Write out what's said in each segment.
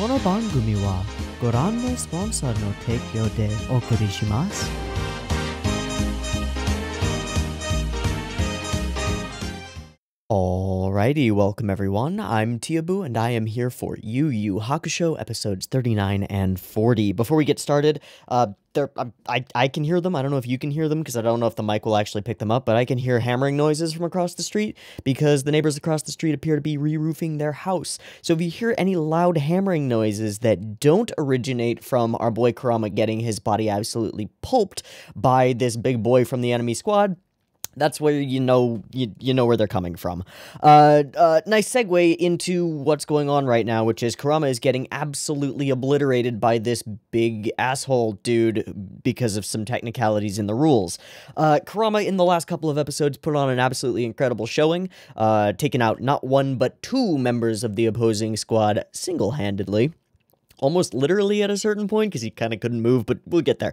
この番組はご覧のスポンサーの提供でお送りします。Alrighty, welcome everyone. I'm Tiabu and I am here for Yu Yu Hakusho episodes 39 and 40. Before we get started, I can hear them. I don't know if you can hear them because I don't know if the mic will actually pick them up, but I can hear hammering noises from across the street because the neighbors across the street appear to be re-roofing their house. So if you hear any loud hammering noises that don't originate from our boy Kurama getting his body absolutely pulped by this big boy from the enemy squad, that's where you know where they're coming from. Nice segue into what's going on right now, which is Kurama is getting absolutely obliterated by this big asshole dude because of some technicalities in the rules. Kurama, in the last couple of episodes, put on an absolutely incredible showing, taking out not one but two members of the opposing squad single-handedly. Almost literally at a certain point, because he kind of couldn't move, but we'll get there.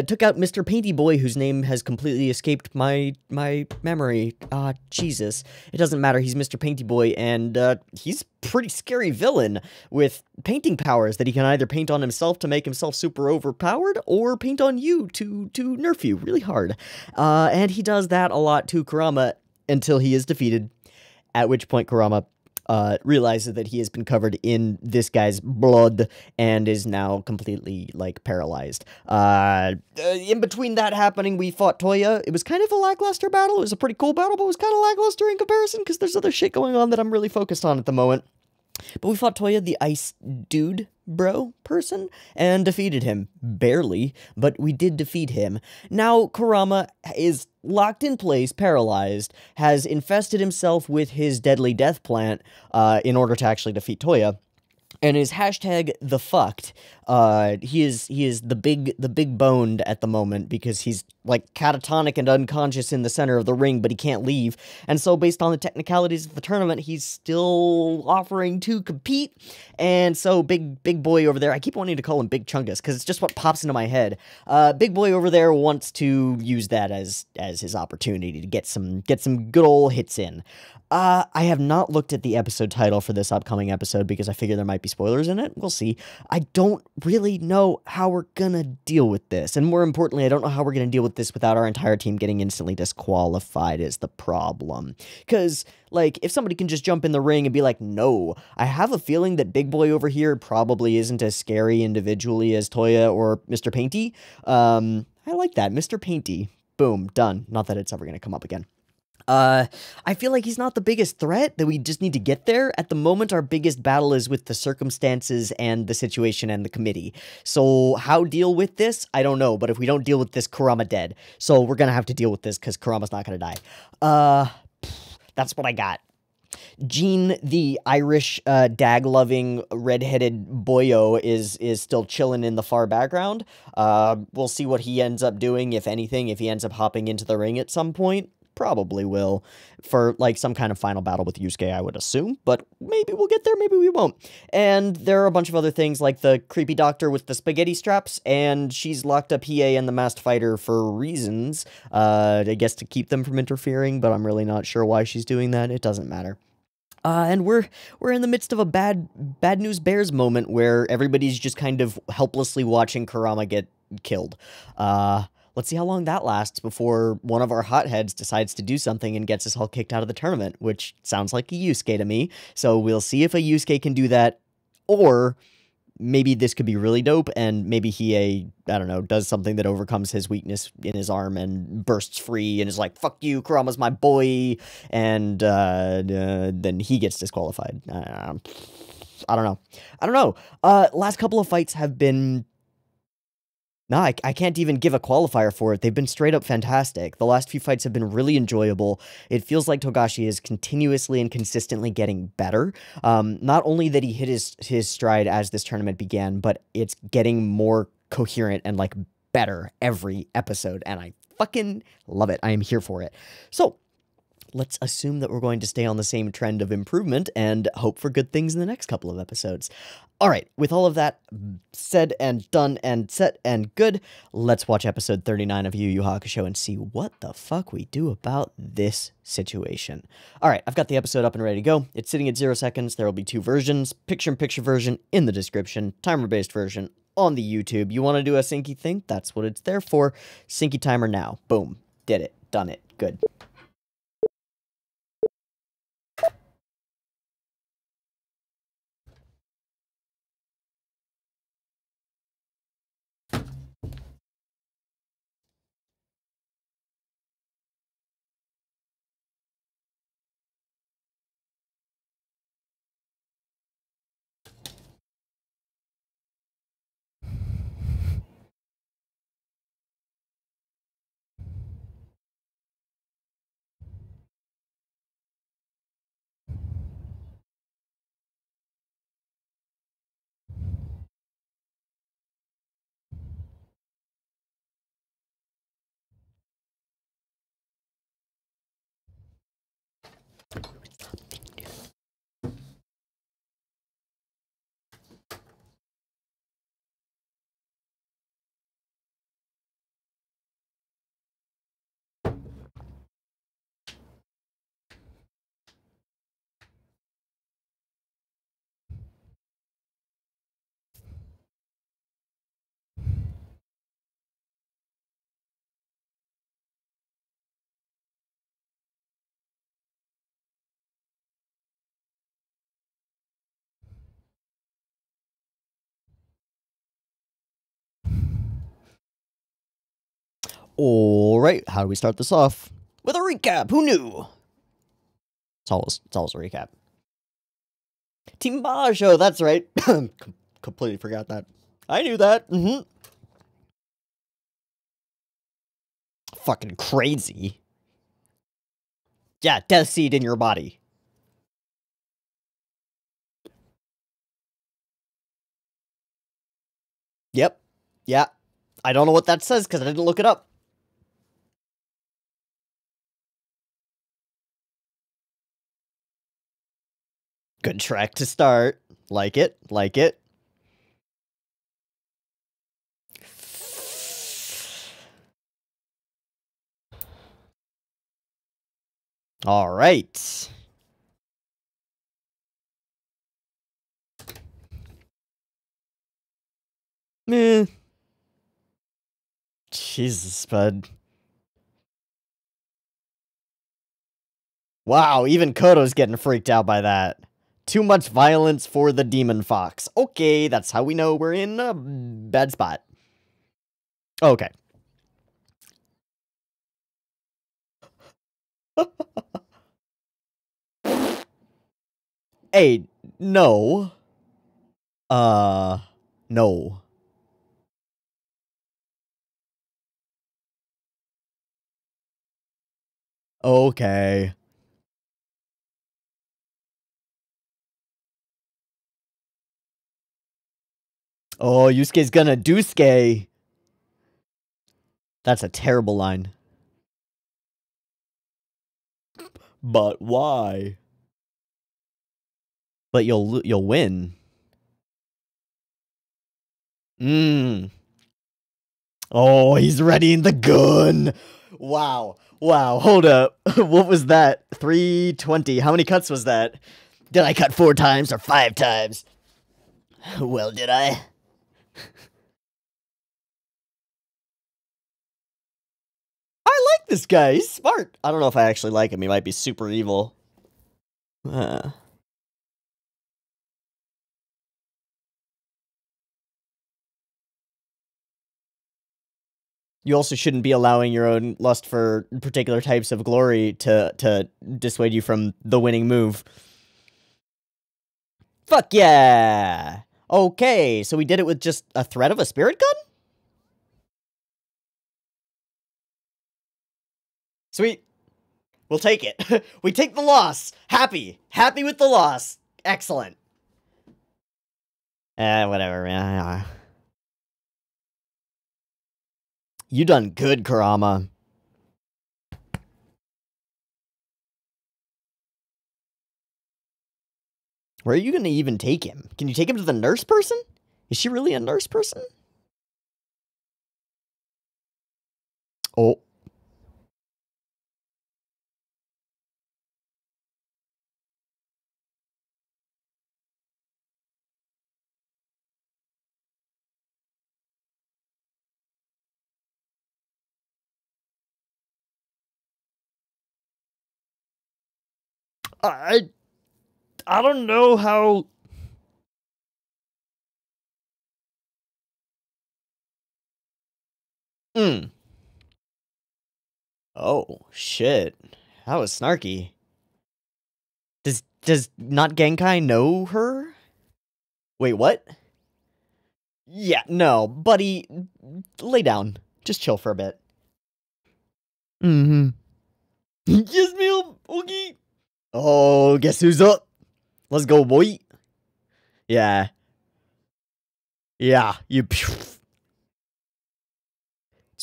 Took out Mr. Painty Boy, whose name has completely escaped my memory. Jesus. It doesn't matter, he's Mr. Painty Boy, and he's a pretty scary villain with painting powers that he can either paint on himself to make himself super overpowered, or paint on you to nerf you really hard. And he does that a lot to Kurama until he is defeated, at which point Kurama realizes that he has been covered in this guy's blood and is now completely, like, paralyzed. In between that happening, we fought Toya. It was kind of a lackluster battle. It was a pretty cool battle, but it was kind of lackluster in comparison because there's other shit going on that I'm really focused on at the moment. But we fought Toya, the ice dude bro person, and defeated him. Barely, but we did defeat him. Now Kurama is locked in place, paralyzed, has infested himself with his deadly death plant in order to actually defeat Toya. And is hashtag the fucked. He is the big boned at the moment because he's like catatonic and unconscious in the center of the ring, but he can't leave. And so based on the technicalities of the tournament, he's still offering to compete. And so big boy over there, I keep wanting to call him Big Chungus because it's just what pops into my head. Big boy over there wants to use that as his opportunity to get some good old hits in. I have not looked at the episode title for this upcoming episode because I figure there might be spoilers in it. We'll see. I don't really know how we're gonna deal with this. And more importantly, I don't know how we're gonna deal with this without our entire team getting instantly disqualified is the problem. Because, like, if somebody can just jump in the ring and be like, no, I have a feeling that Big Boy over here probably isn't as scary individually as Toya or Mr. Painty. I like that. Mr. Painty. Boom. Done. Not that it's ever gonna come up again. I feel like he's not the biggest threat, that we just need to get there. At the moment, our biggest battle is with the circumstances and the situation and the committee. So, how deal with this? I don't know, but if we don't deal with this, Kurama dead. So, we're gonna have to deal with this, because Kurama's not gonna die. That's what I got. Jean, the Irish, dag-loving, red-headed boyo is still chilling in the far background. We'll see what he ends up doing, if anything, if he ends up hopping into the ring at some point. Probably will, for, like, some kind of final battle with Yusuke, I would assume, but maybe we'll get there, maybe we won't. And there are a bunch of other things, like the creepy doctor with the spaghetti straps, and she's locked up Hiei and the masked fighter for reasons, I guess to keep them from interfering, but I'm really not sure why she's doing that. It doesn't matter. And we're in the midst of a bad news bears moment where everybody's just kind of helplessly watching Kurama get killed. Let's see how long that lasts before one of our hotheads decides to do something and gets us all kicked out of the tournament, which sounds like a Yusuke to me. So we'll see if a Yusuke can do that, or maybe this could be really dope, and maybe Hiei, I don't know, does something that overcomes his weakness in his arm and bursts free and is like, fuck you, Kurama's my boy, and then he gets disqualified. I don't know. Last couple of fights have been... No, I can't even give a qualifier for it. They've been straight up fantastic. The last few fights have been really enjoyable. It feels like Togashi is continuously and consistently getting better. Not only that he hit his stride as this tournament began, but it's getting more coherent and, like, better every episode, and I fucking love it. I am here for it. So, let's assume that we're going to stay on the same trend of improvement and hope for good things in the next couple of episodes. Alright, with all of that said and done and set and good, let's watch episode 39 of Yu Yu Hakusho and see what the fuck we do about this situation. Alright, I've got the episode up and ready to go. It's sitting at 0 seconds. There will be 2 versions, picture-in-picture version in the description, timer-based version on the YouTube. You want to do a syncy thing? That's what it's there for. Syncy timer now. Boom. Did it. Done it. Good. Alright, how do we start this off? With a recap! Who knew? It's always a recap. Team Basho, that's right. Completely forgot that. I knew that. Fucking crazy. Yeah, death seed in your body. Yep. Yeah. I don't know what that says because I didn't look it up. Good track to start. Like it. Like it. All right. Meh. Jesus, bud. Wow, even Koto's getting freaked out by that. Too much violence for the Demon Fox. Okay, that's how we know we're in a bad spot. Okay. Hey, no. No. Okay. Oh, Yusuke's gonna Doosuke. That's a terrible line. But why? But you'll win. Oh, he's readying the gun. Wow. Wow, hold up. What was that? 320. How many cuts was that? Did I cut 4 times or 5 times? Well, did I? I like this guy. He's smart. I don't know if I actually like him. He might be super evil. You also shouldn't be allowing your own lust for particular types of glory to dissuade you from the winning move. Fuck yeah! Okay, so we did it with just a threat of a spirit gun? Sweet. We'll take it. We take the loss. Happy. Happy with the loss. Excellent. Whatever, man. You done good, Kurama. Where are you gonna even take him? Can you take him to the nurse person? Is she really a nurse person? Oh. I I don't know how. Hmm. Oh shit. That was snarky. Does not Genkai know her? Wait, what? Yeah, no, buddy, lay down. Just chill for a bit. Mm-hmm. Yes, ma'am. Okay. Oh, guess who's up? Let's go, boy. Yeah. Yeah, you. It's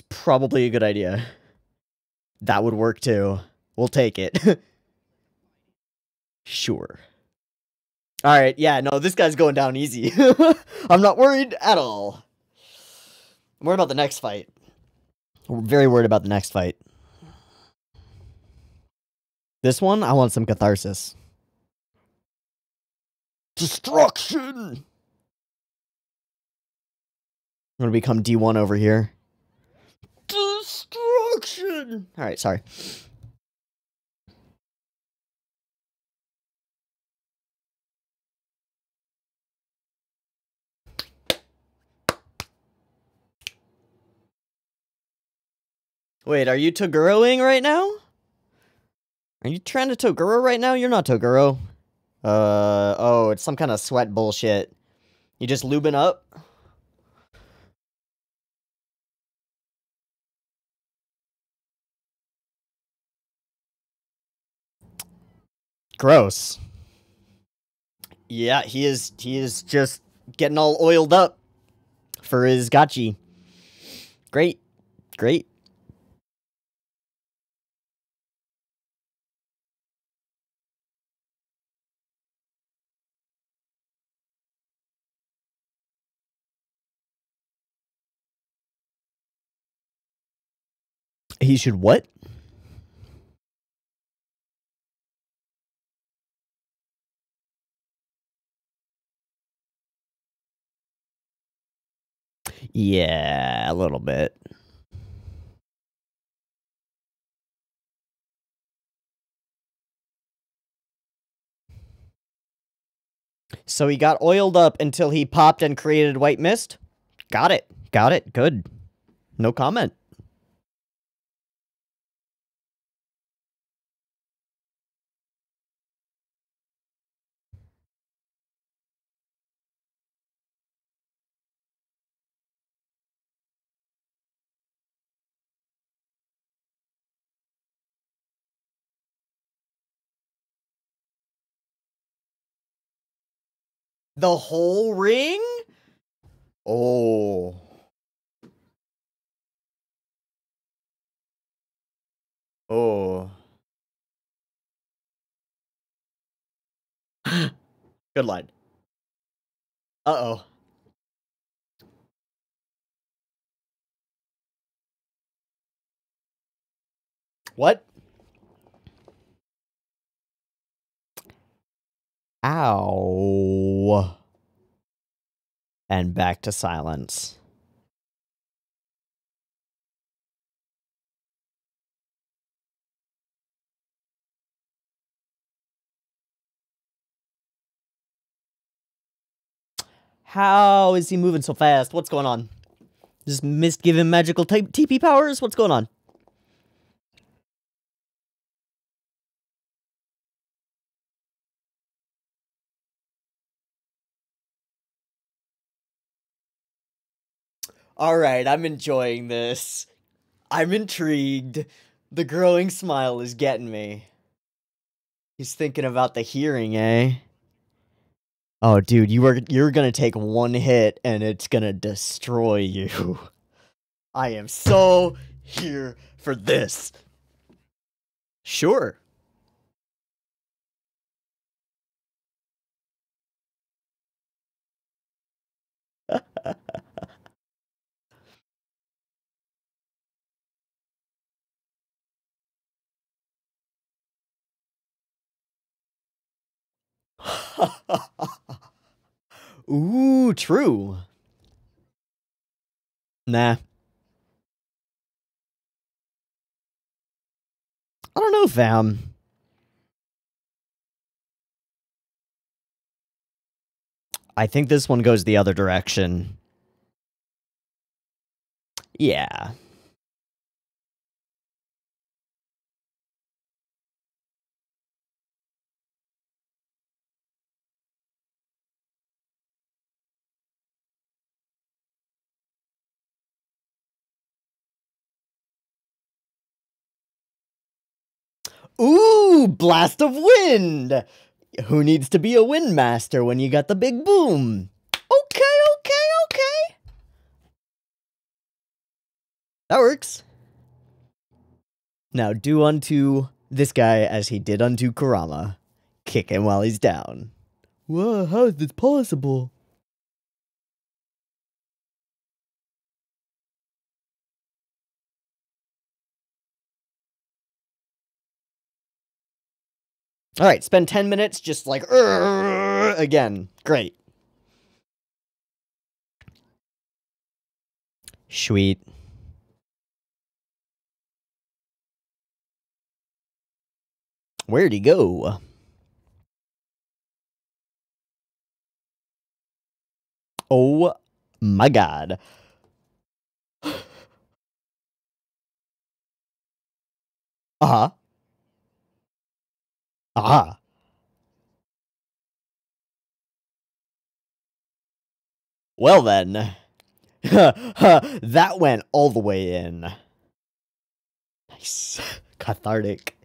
probably a good idea. That would work too. We'll take it. Sure. Alright, yeah, no, this guy's going down easy. I'm not worried at all. I'm worried about the next fight. We're very worried about the next fight. This one, I want some catharsis. Destruction! I'm gonna become D1 over here. Destruction! Alright, sorry. Wait, are you Toguroing right now? Are you trying to Toguro right now? You're not Toguro. Oh, it's some kind of sweat bullshit. You just lubing up? Gross. Yeah, he is just getting all oiled up for his gachi. Great. Great. He should what? Yeah, a little bit. So he got oiled up until he popped and created white mist? Got it. Got it. Good. No comment. The whole ring? Oh. Oh. Good line. Uh-oh. What? Ow. And back to silence. How is he moving so fast? What's going on? Just mist give him magical type TP powers? What's going on? Alright, I'm enjoying this. I'm intrigued. The growing smile is getting me. He's thinking about the hearing, eh? Oh, dude, you're gonna take one hit and it's gonna destroy you. I am so here for this. Sure. Ooh, true. Nah. I don't know, fam. I think this one goes the other direction. Yeah. Ooh, blast of wind! Who needs to be a wind master when you got the big boom? Okay. That works. Now do unto this guy as he did unto Kurama. Kick him while he's down. Whoa, how is this possible? Alright, spend 10 minutes just like, again. Great. Sweet. Where'd he go? Oh my god. Uh-huh. Ah. Well then. That went all the way in. Nice. Cathartic.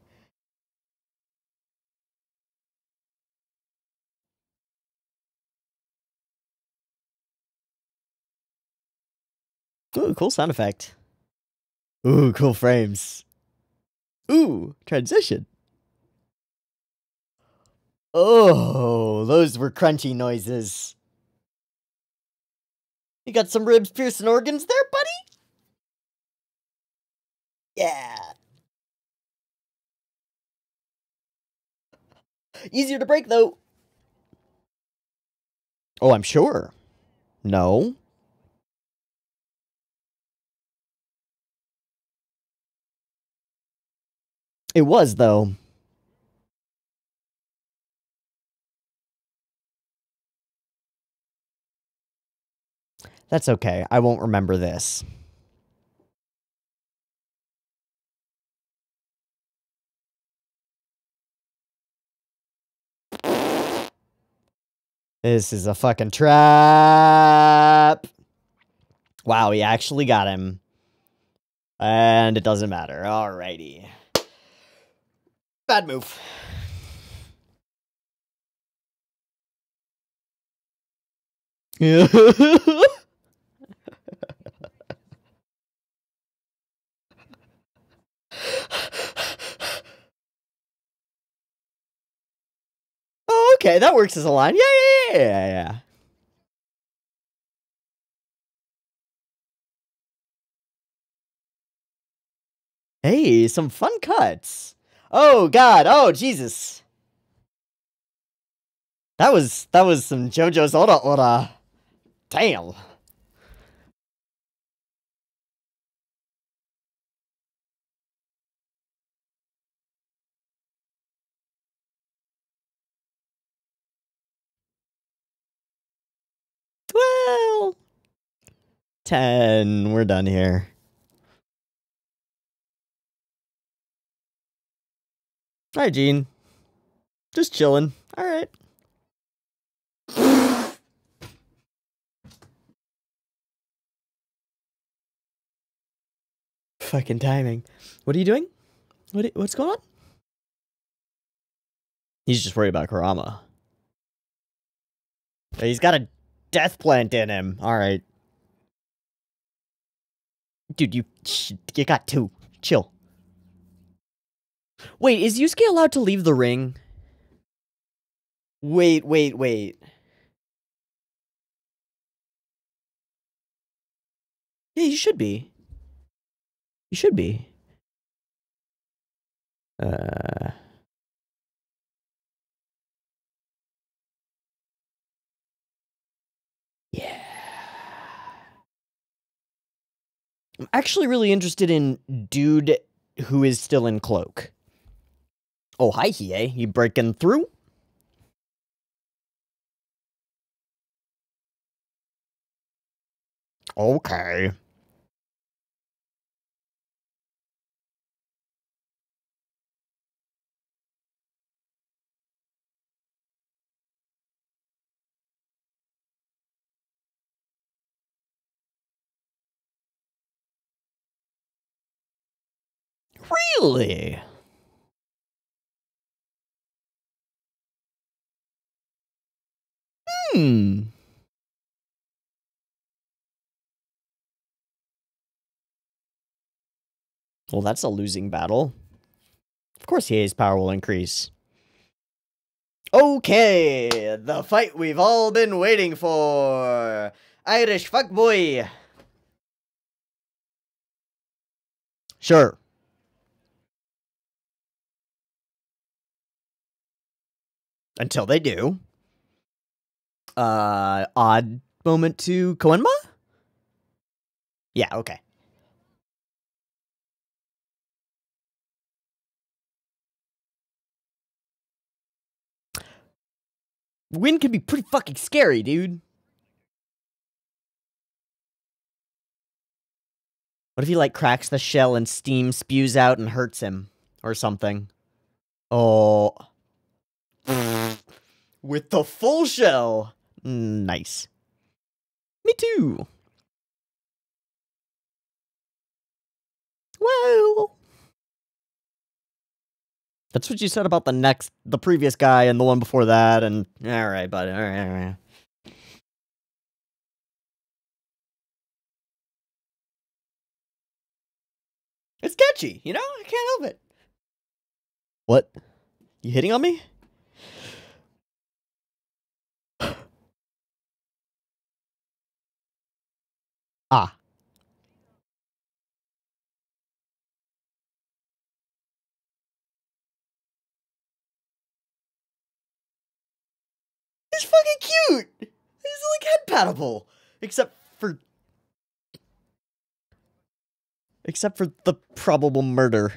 Ooh, cool sound effect. Ooh, cool frames. Ooh, transition. Oh, those were crunchy noises. You got some ribs piercing organs there, buddy? Yeah. Easier to break, though. Oh, I'm sure. No. It was, though. That's okay. I won't remember this. This is a fucking trap. Wow, he actually got him. And it doesn't matter. Alrighty. Bad move. Oh, okay, that works as a line. Yeah. Hey, some fun cuts. Oh god, oh Jesus. That was some JoJo's Ora Ora. Damn. Well, 10. We're done here. Alright, Gene. Just chilling. Alright. Fucking timing. What are you doing? What's going on? He's just worried about Kurama. He's got a death plant in him. Alright. Dude, you got 2. Chill. Wait, is Yusuke allowed to leave the ring? Wait. Yeah, you should be. You should be. I'm actually really interested in dude who is still in cloak. Oh, hi, Hiei. You breaking through? Okay. Really? Hmm. Well, that's a losing battle. Of course, Hiei's power will increase. Okay, the fight we've all been waiting for. Irish fuckboy. Sure. Until they do. Odd moment to Koenma? Yeah, okay. Wind can be pretty fucking scary, dude. What if he, like, cracks the shell and steam spews out and hurts him? Or something. Oh. With the full shell. Nice. Me too. Well. That's what you said about the previous guy and the one before that, and alright, buddy, alright. It's catchy, you know? I can't help it. What? You hitting on me? Ah. He's fucking cute! He's like head patable. Except for the probable murder.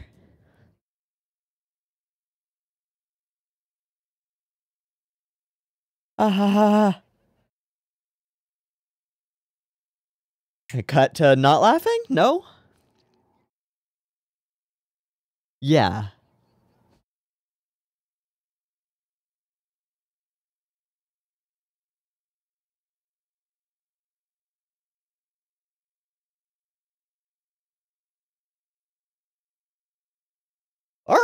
Ah ha ha ha. Cut to not laughing? No? Yeah. Alright!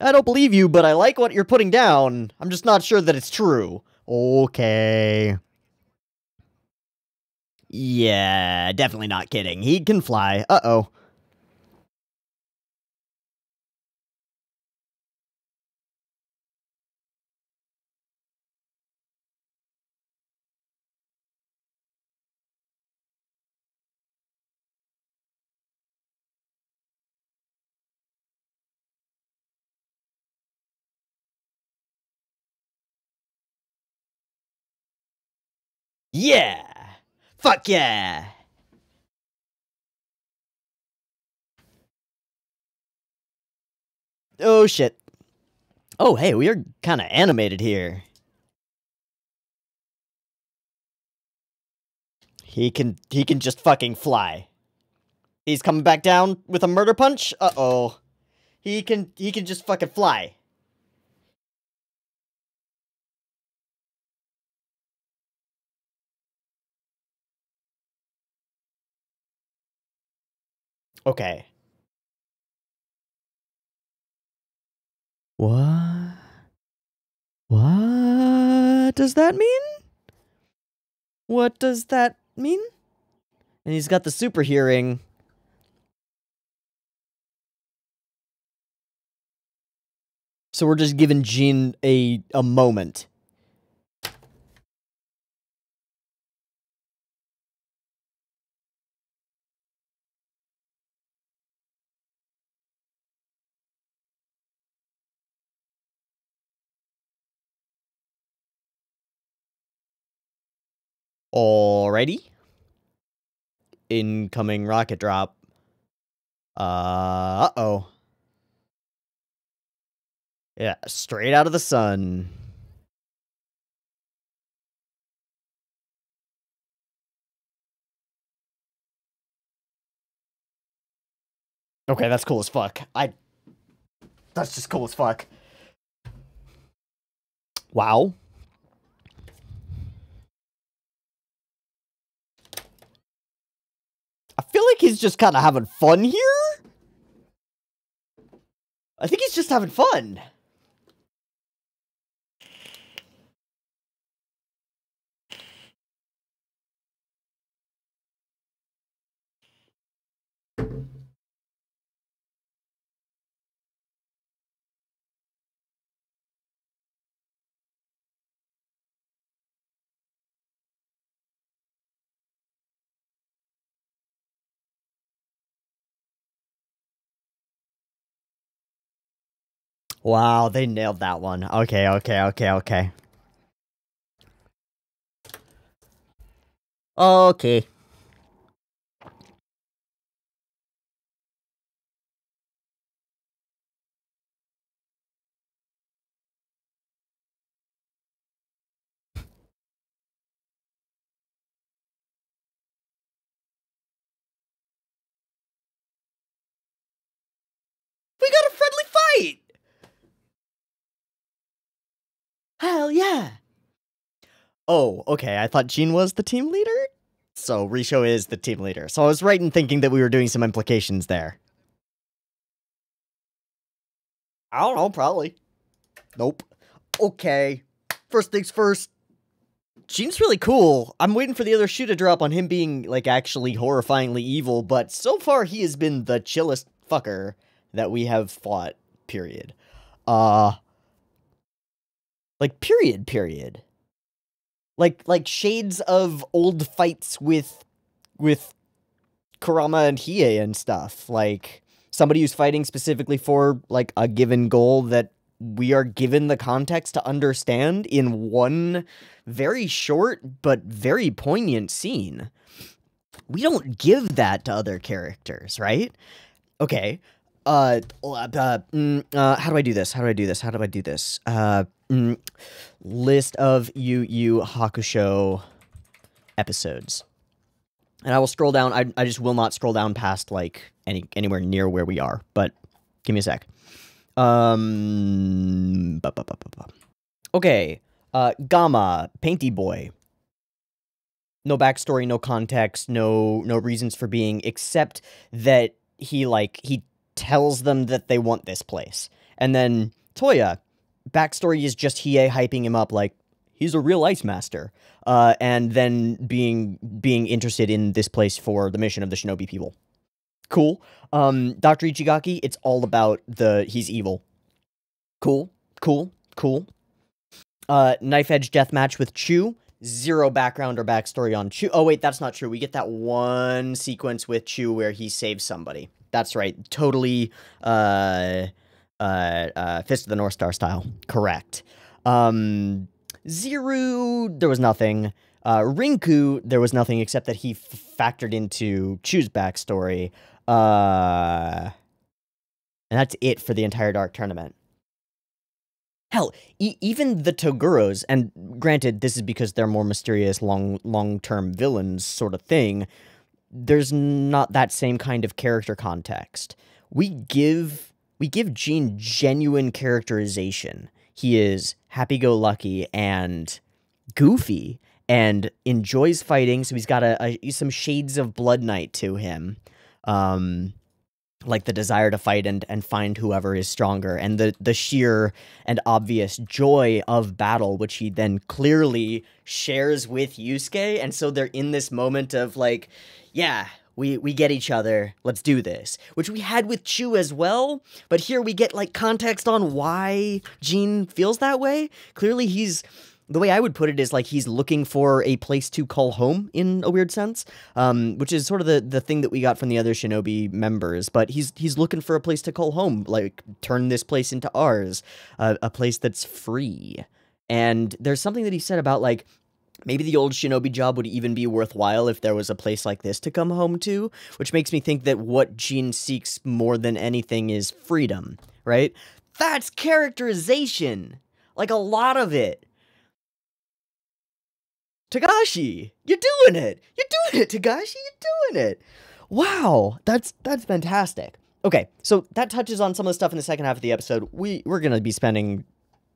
I don't believe you, but I like what you're putting down. I'm just not sure that it's true. Okay. Yeah, definitely not kidding. He can fly. Uh-oh. Yeah! Fuck yeah! Oh shit. Oh hey, we are kinda animated here. He can just fucking fly. He's coming back down with a murder punch? Uh-oh. He can just fucking fly. Okay. What? What does that mean? What does that mean? And he's got the super hearing. So we're just giving Jin a moment. Alrighty. incoming rocket drop. Uh-oh. Yeah, straight out of the sun. Okay, that's cool as fuck. That's just cool as fuck. Wow. I feel like he's just kind of having fun here. I think he's just having fun. Wow, they nailed that one. Okay. Okay. We got a friendly fight! Hell yeah! Oh, okay, I thought Jean was the team leader? So, Risho is the team leader. So I was right in thinking that we were doing some implications there. I don't know, probably. Nope. Okay. First things first. Jean's really cool. I'm waiting for the other shoe to drop on him being, like, actually horrifyingly evil, but so far he has been the chillest fucker that we have fought, period. Like, period. Like shades of old fights with Kurama and Hiei and stuff. Like, somebody who's fighting specifically for, like, a given goal that we are given the context to understand in one very short but very poignant scene. We don't give that to other characters, right? Okay. How do I do this? List of Yu Yu Hakusho episodes. And I will scroll down. I just will not scroll down past, like, anywhere near where we are. But give me a sec. Okay. Gamma, Painty Boy. No backstory, no context, no reasons for being, except that he tells them that they want this place. And then Toya, backstory is just Hiei hyping him up like, he's a real ice master. And then being interested in this place for the mission of the shinobi people. Cool. Dr. Ichigaki, it's all about he's evil. Cool. Knife Edge deathmatch with Chu. Zero background or backstory on Chu. Oh, wait, that's not true. We get that one sequence with Chu where he saves somebody. That's right. Totally, Fist of the North Star style. Correct. Ziru, there was nothing. Rinku, there was nothing except that he factored into Chu's backstory. And that's it for the entire Dark Tournament. Hell, even the Toguros, and granted, this is because they're more mysterious, long-term villains sort of thing, there's not that same kind of character context. We give Jean genuine characterization. He is happy-go-lucky and goofy and enjoys fighting, so he's got some shades of Blood Knight to him. Like the desire to fight and find whoever is stronger, and the sheer and obvious joy of battle, which he then clearly shares with Yusuke, and so they're in this moment of like, yeah, we get each other, let's do this, which we had with Chu as well, but here we get like context on why Jean feels that way. Clearly the way I would put it is like he's looking for a place to call home in a weird sense, which is sort of the thing that we got from the other Shinobi members. But he's looking for a place to call home, like turn this place into ours, a place that's free. And there's something that he said about like Maybe the old shinobi job would even be worthwhile if there was a place like this to come home to, which makes me think that what Jin seeks more than anything is freedom, right? That's characterization! Like, a lot of it. Togashi! You're doing it! You're doing it, Togashi! You're doing it! Wow, that's fantastic. Okay, so that touches on some of the stuff in the second half of the episode. We're gonna be spending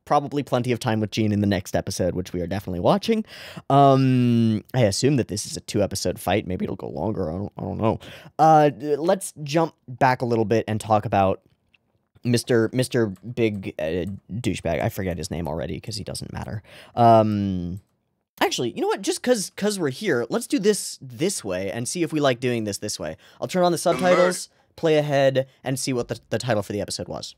probably plenty of time with Jin in the next episode, which we are definitely watching. I assume that this is a 2-episode fight. Maybe it'll go longer. I don't know. Let's jump back a little bit and talk about Mr. Big Douchebag. I forget his name already because he doesn't matter. Actually, you know what? Just cause we're here, let's do this way and see if we like doing this way. I'll turn on the subtitles, play ahead, and see what the title for the episode was.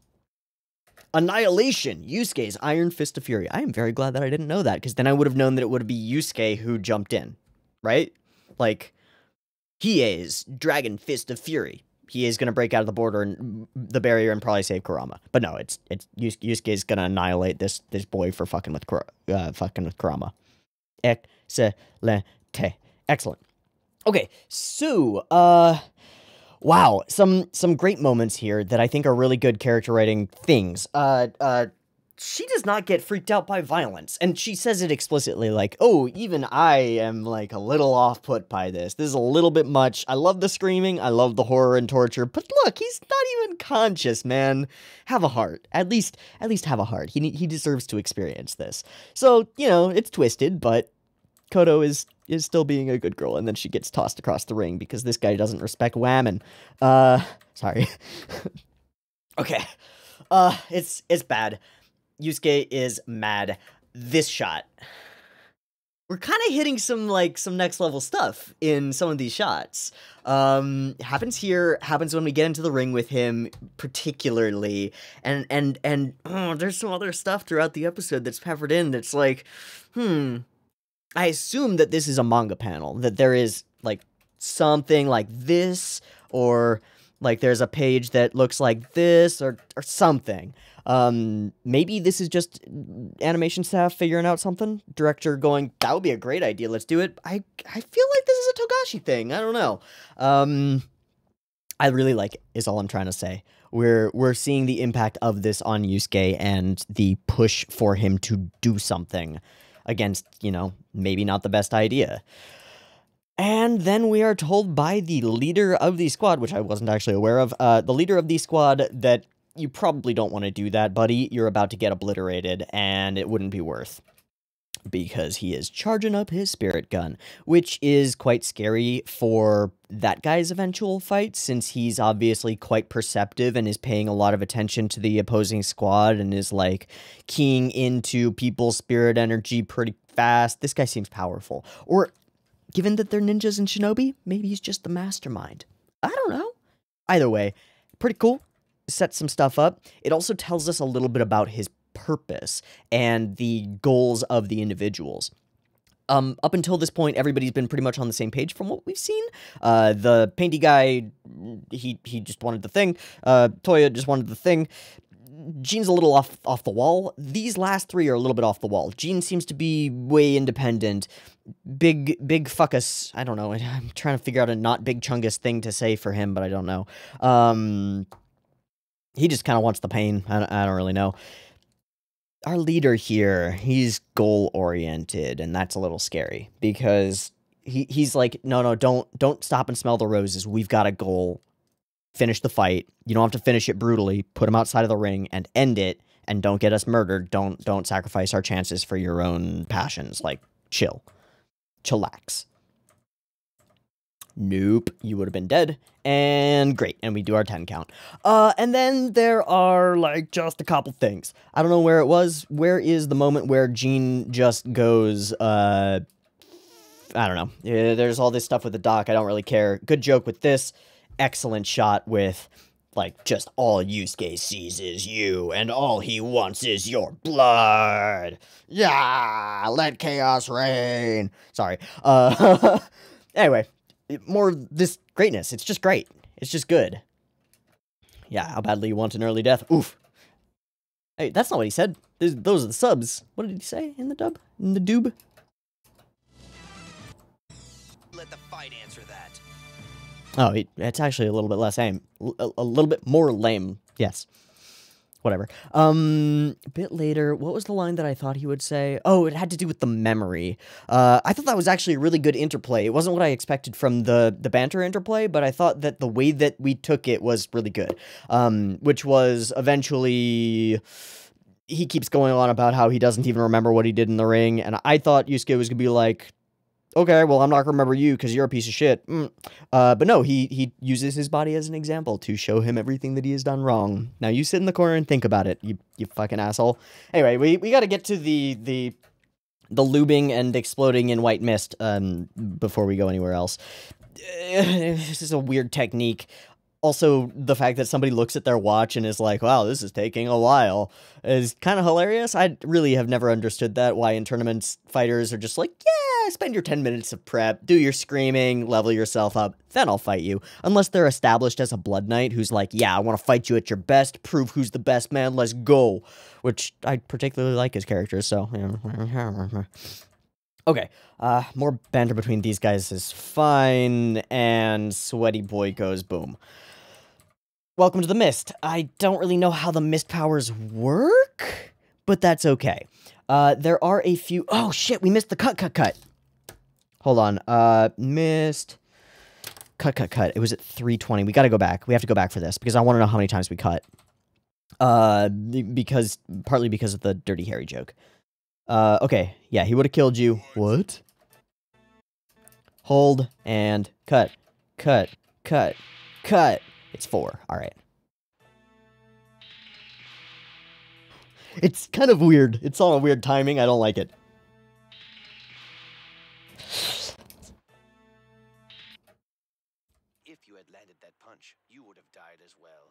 Annihilation, Yusuke's Iron Fist of Fury. I am very glad that I didn't know that, because then I would have known that it would be Yusuke who jumped in, right? Like, Hiei's Dragon Fist of Fury. Hiei's gonna break out of the border and the barrier and probably save Kurama. But no, it's Yusuke's gonna annihilate this boy for fucking with Kurama. Excellent. Excellent. Okay, so, wow, some great moments here that I think are really good character writing things. She does not get freaked out by violence, and she says it explicitly, like, oh, even I am, like, a little off-put by this. This is a little bit much. I love the screaming, I love the horror and torture, but look, he's not even conscious, man. Have a heart. At least have a heart. He deserves to experience this. So, you know, it's twisted, but Koto is still being a good girl, and then she gets tossed across the ring because this guy doesn't respect women. Sorry. Okay. It's bad. Yusuke is mad. This shot. We're kind of hitting some next level stuff in some of these shots. Happens here, happens when we get into the ring with him, particularly, and there's some other stuff throughout the episode that's peppered in that's like, I assume that this is a manga panel, that there is, like, something like this, or, like, there's a page that looks like this, or something. Maybe this is just animation staff figuring out something, director going, that would be a great idea, let's do it. I feel like this is a Togashi thing, I don't know. I really like it, is all I'm trying to say. We're seeing the impact of this on Yusuke, and the push for him to do something against, you know, maybe not the best idea. And then we are told by the leader of the squad, which I wasn't actually aware of, the leader of the squad, that you probably don't want to do that, buddy. You're about to get obliterated, and it wouldn't be worth. Because he is charging up his spirit gun, which is quite scary for that guy's eventual fight, since he's obviously quite perceptive and is paying a lot of attention to the opposing squad and is, like, keying into people's spirit energy pretty fast. This guy seems powerful. Or, given that they're ninjas and shinobi, maybe he's just the mastermind. I don't know. Either way, pretty cool. Sets some stuff up. It also tells us a little bit about his purpose and the goals of the individuals. Up until this point, everybody's been pretty much on the same page from what we've seen. The painty guy, he just wanted the thing. Toya just wanted the thing. Jin's a little off the wall. These last three are a little bit off the wall. Jin seems to be way independent. Big fuckus. I don't know. I'm trying to figure out a not big chungus thing to say for him, but I don't know. He just kind of wants the pain. I don't really know. Our leader here, he's goal-oriented, and that's a little scary, because he's like, no, don't stop and smell the roses. We've got a goal. Finish the fight. You don't have to finish it brutally. Put him outside of the ring and end it, and don't get us murdered. Don't sacrifice our chances for your own passions. Like, chill. Chillax. Nope, you would have been dead. And great, and we do our 10 count. And then there are, like, just a couple things. I don't know where it was. Where is the moment where Jin just goes, I don't know. Yeah, there's all this stuff with the doc. I don't really care. Good joke with this. Excellent shot with, like, just all Yusuke sees is you, and all he wants is your blood. Yeah, let chaos reign. Sorry. Anyway. More of this greatness. It's just great. It's just good. Yeah, how badly you want an early death. Oof. Hey, that's not what he said. Those are the subs. What did he say in the dub? In the doob? Let the fight answer that. Oh, it's actually a little bit less lame. A little bit more lame. Yes. Whatever. A bit later, what was the line that I thought he would say? Oh, it had to do with the memory. I thought that was actually a really good interplay. It wasn't what I expected from the banter interplay, but I thought that the way that we took it was really good. Which was eventually... He keeps going on about how he doesn't even remember what he did in the ring, and I thought Yusuke was gonna be like, okay, well, I'm not gonna remember you because you're a piece of shit. But no, he uses his body as an example to show him everything that he has done wrong. Now you sit in the corner and think about it, you fucking asshole. Anyway, we got to get to the lubing and exploding in white mist before we go anywhere else. This is a weird technique. Also, the fact that somebody looks at their watch and is like, wow, this is taking a while, is kind of hilarious. I really have never understood that, why in tournaments fighters are just like, yeah, spend your 10 minutes of prep, do your screaming, level yourself up, then I'll fight you. Unless they're established as a Blood Knight who's like, yeah, I want to fight you at your best, prove who's the best man, let's go. Which I particularly like his character, so... Okay, more banter between these guys is fine, and Sweaty Boy goes boom. Welcome to the Mist. I don't really know how the Mist powers work, but that's okay. There are a few... Oh, shit, we missed the cut. Hold on, Mist... Cut. It was at 3:20. We gotta go back. We have to go back for this, because I want to know how many times we cut. Partly because of the Dirty Harry joke. Okay, yeah, he would have killed you. What? Hold, and cut. It's 4, alright. It's kind of weird. It's on a weird timing, I don't like it. If you had landed that punch, you would have died as well.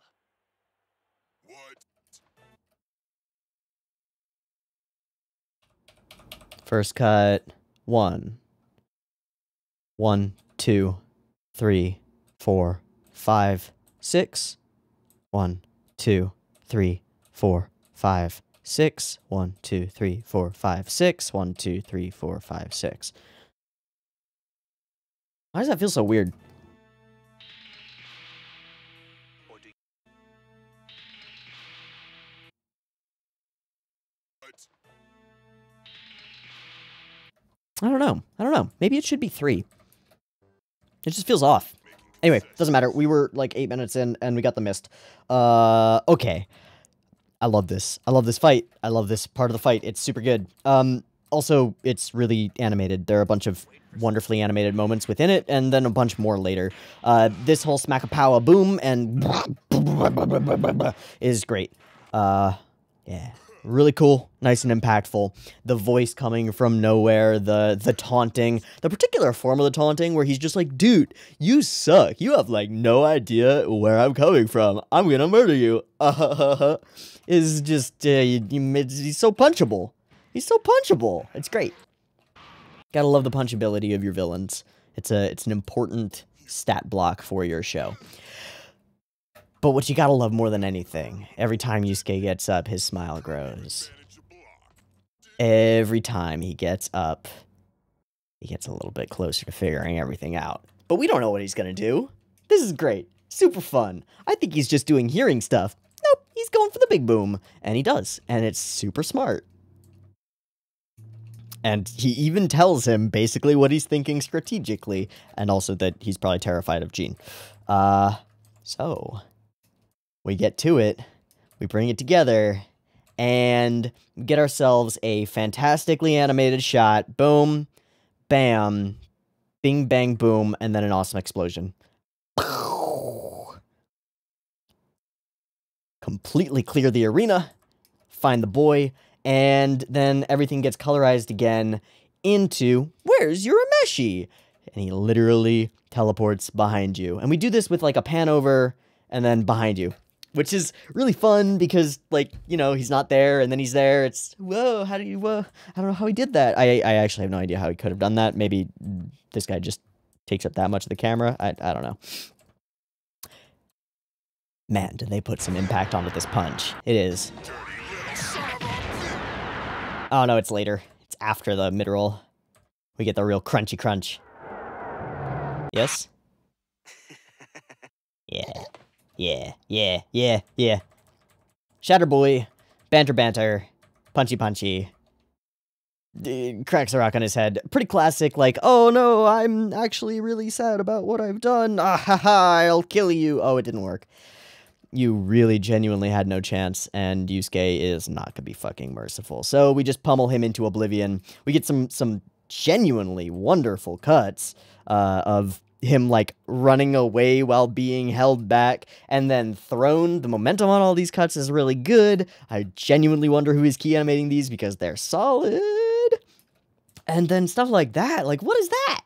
What? First cut. 1, 2, 3, 4, 5, 6. 1, 2, 3, 4, 5, 6. 1, 2, 3, 4, 5, 6. 1, 2, 3, 4, 5, 6. Why does that feel so weird? I don't know. Maybe it should be 3. It just feels off. Anyway, doesn't matter. We were like 8 minutes in and we got the Mist. Okay. I love this. I love this fight. I love this part of the fight. It's super good. Also, it's really animated. There are a bunch of wonderfully animated moments within it, and then a bunch more later. This whole smack-a-pow boom and is great. Yeah. Really cool, nice and impactful. The voice coming from nowhere, the taunting, the particular form of the taunting where he's just like, dude, you suck. You have like no idea where I'm coming from. I'm gonna murder you. Is just, he's so punchable. He's so punchable. It's great. Gotta love the punchability of your villains. It's an important stat block for your show. But what you gotta love more than anything, every time Yusuke gets up, his smile grows. Every time he gets up, he gets a little bit closer to figuring everything out. But we don't know what he's gonna do. This is great. Super fun. I think he's just doing hearing stuff. Nope, he's going for the big boom. And he does. And it's super smart. And he even tells him basically what he's thinking strategically. And also that he's probably terrified of Jean. So... we get to it, we bring it together, and get ourselves a fantastically animated shot. Boom, bam, bing, bang, boom, and then an awesome explosion. Completely clear the arena, find the boy, and then everything gets colorized again into, where's Urameshi? And he literally teleports behind you. And we do this with like a pan over and then behind you. Which is really fun because, like, you know, he's not there and then he's there. It's, whoa, how do you, I don't know how he did that. I actually have no idea how he could have done that. Maybe this guy just takes up that much of the camera. I don't know. Man, did they put some impact onto this punch. It is. Oh, no, it's later. It's after the mid-roll. We get the real crunchy crunch. Yes? Yeah. Yeah. Yeah. Yeah. Yeah. Shatter Boy. Banter banter. Punchy punchy. Cracks a rock on his head. Pretty classic, like, oh no, I'm actually really sad about what I've done. Ah ha ha, I'll kill you. Oh, it didn't work. You really genuinely had no chance, and Yusuke is not gonna be fucking merciful. So we just pummel him into oblivion. We get some genuinely wonderful cuts of him, like, running away while being held back and then thrown. The momentum on all these cuts is really good. I genuinely wonder who is key animating these because they're solid. And then stuff like that. Like, what is that?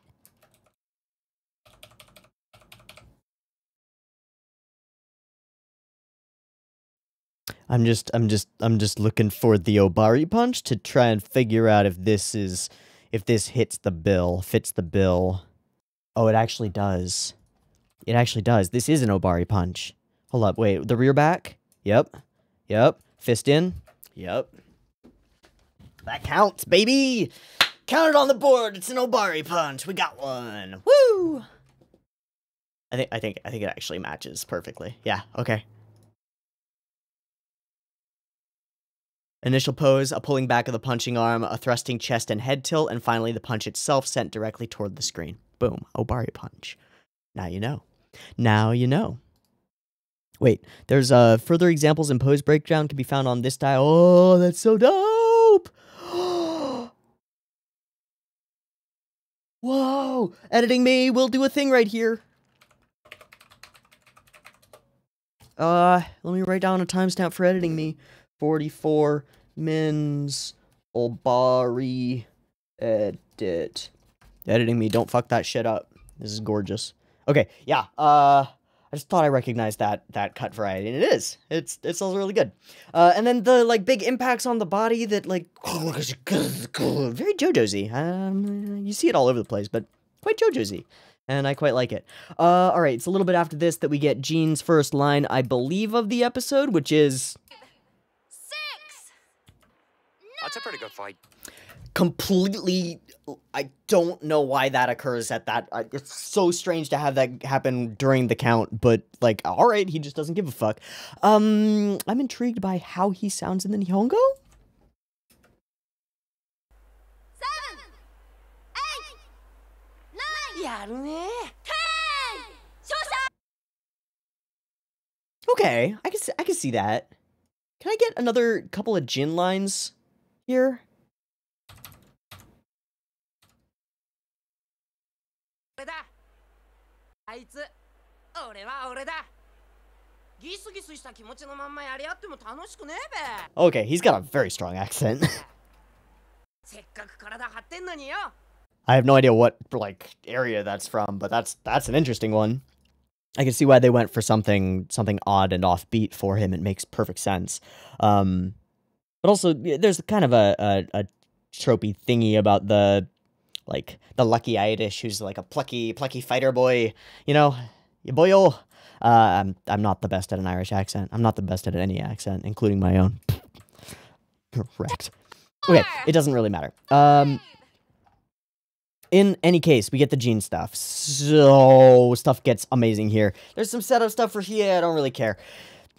I'm just looking for the Obari punch to try and figure out if this hits the bill, fits the bill. Oh, it actually does. It actually does. This is an Obari punch. Hold up, wait, the rear back? Yep. Yep. Fist in? Yep. That counts, baby! Count it on the board, it's an Obari punch. We got one. Woo! I think it actually matches perfectly. Yeah, okay. Initial pose, a pulling back of the punching arm, a thrusting chest and head tilt, and finally the punch itself sent directly toward the screen. Boom, Obari punch. Now you know. Now you know. Wait, there's further examples and pose breakdown can be found on this dial. Oh, that's so dope! Whoa! Editing me, we'll do a thing right here. Let me write down a timestamp for editing me. 44 mins Obari edit. Editing me, don't fuck that shit up. This is gorgeous. Okay, yeah, I just thought I recognized that cut variety, and it is. It's also really good. And then the, like, big impacts on the body that, like, very JoJo's-y. You see it all over the place, but quite JoJo's-y. And I quite like it. Alright, it's a little bit after this that we get Jean's first line, I believe, of the episode, which is... That's a pretty good fight. Completely, I don't know why that occurs at that. It's so strange to have that happen during the count, but, like, alright, he just doesn't give a fuck. I'm intrigued by how he sounds in the Nihongo? 7, 8, 9, やるね 10! Okay, I can see that. Can I get another couple of Jin lines here? 俺だあいつ俺は俺だギスギスした気持ちのまんまやり合っても楽しくねえべ Okay, he's got a very strong accent. せっかく体張ってんのによ I have no idea what, like, area that's from, but that's an interesting one. I can see why they went for something odd and offbeat for him. It makes perfect sense. But also, there's kind of a tropey thingy about the lucky Irish who's like a plucky fighter boy, you know, you boyo. I'm not the best at an Irish accent. I'm not the best at any accent, including my own. Correct. Okay, it doesn't really matter. In any case, we get the Jean stuff. So, stuff gets amazing here. There's some setup stuff for here, I don't really care.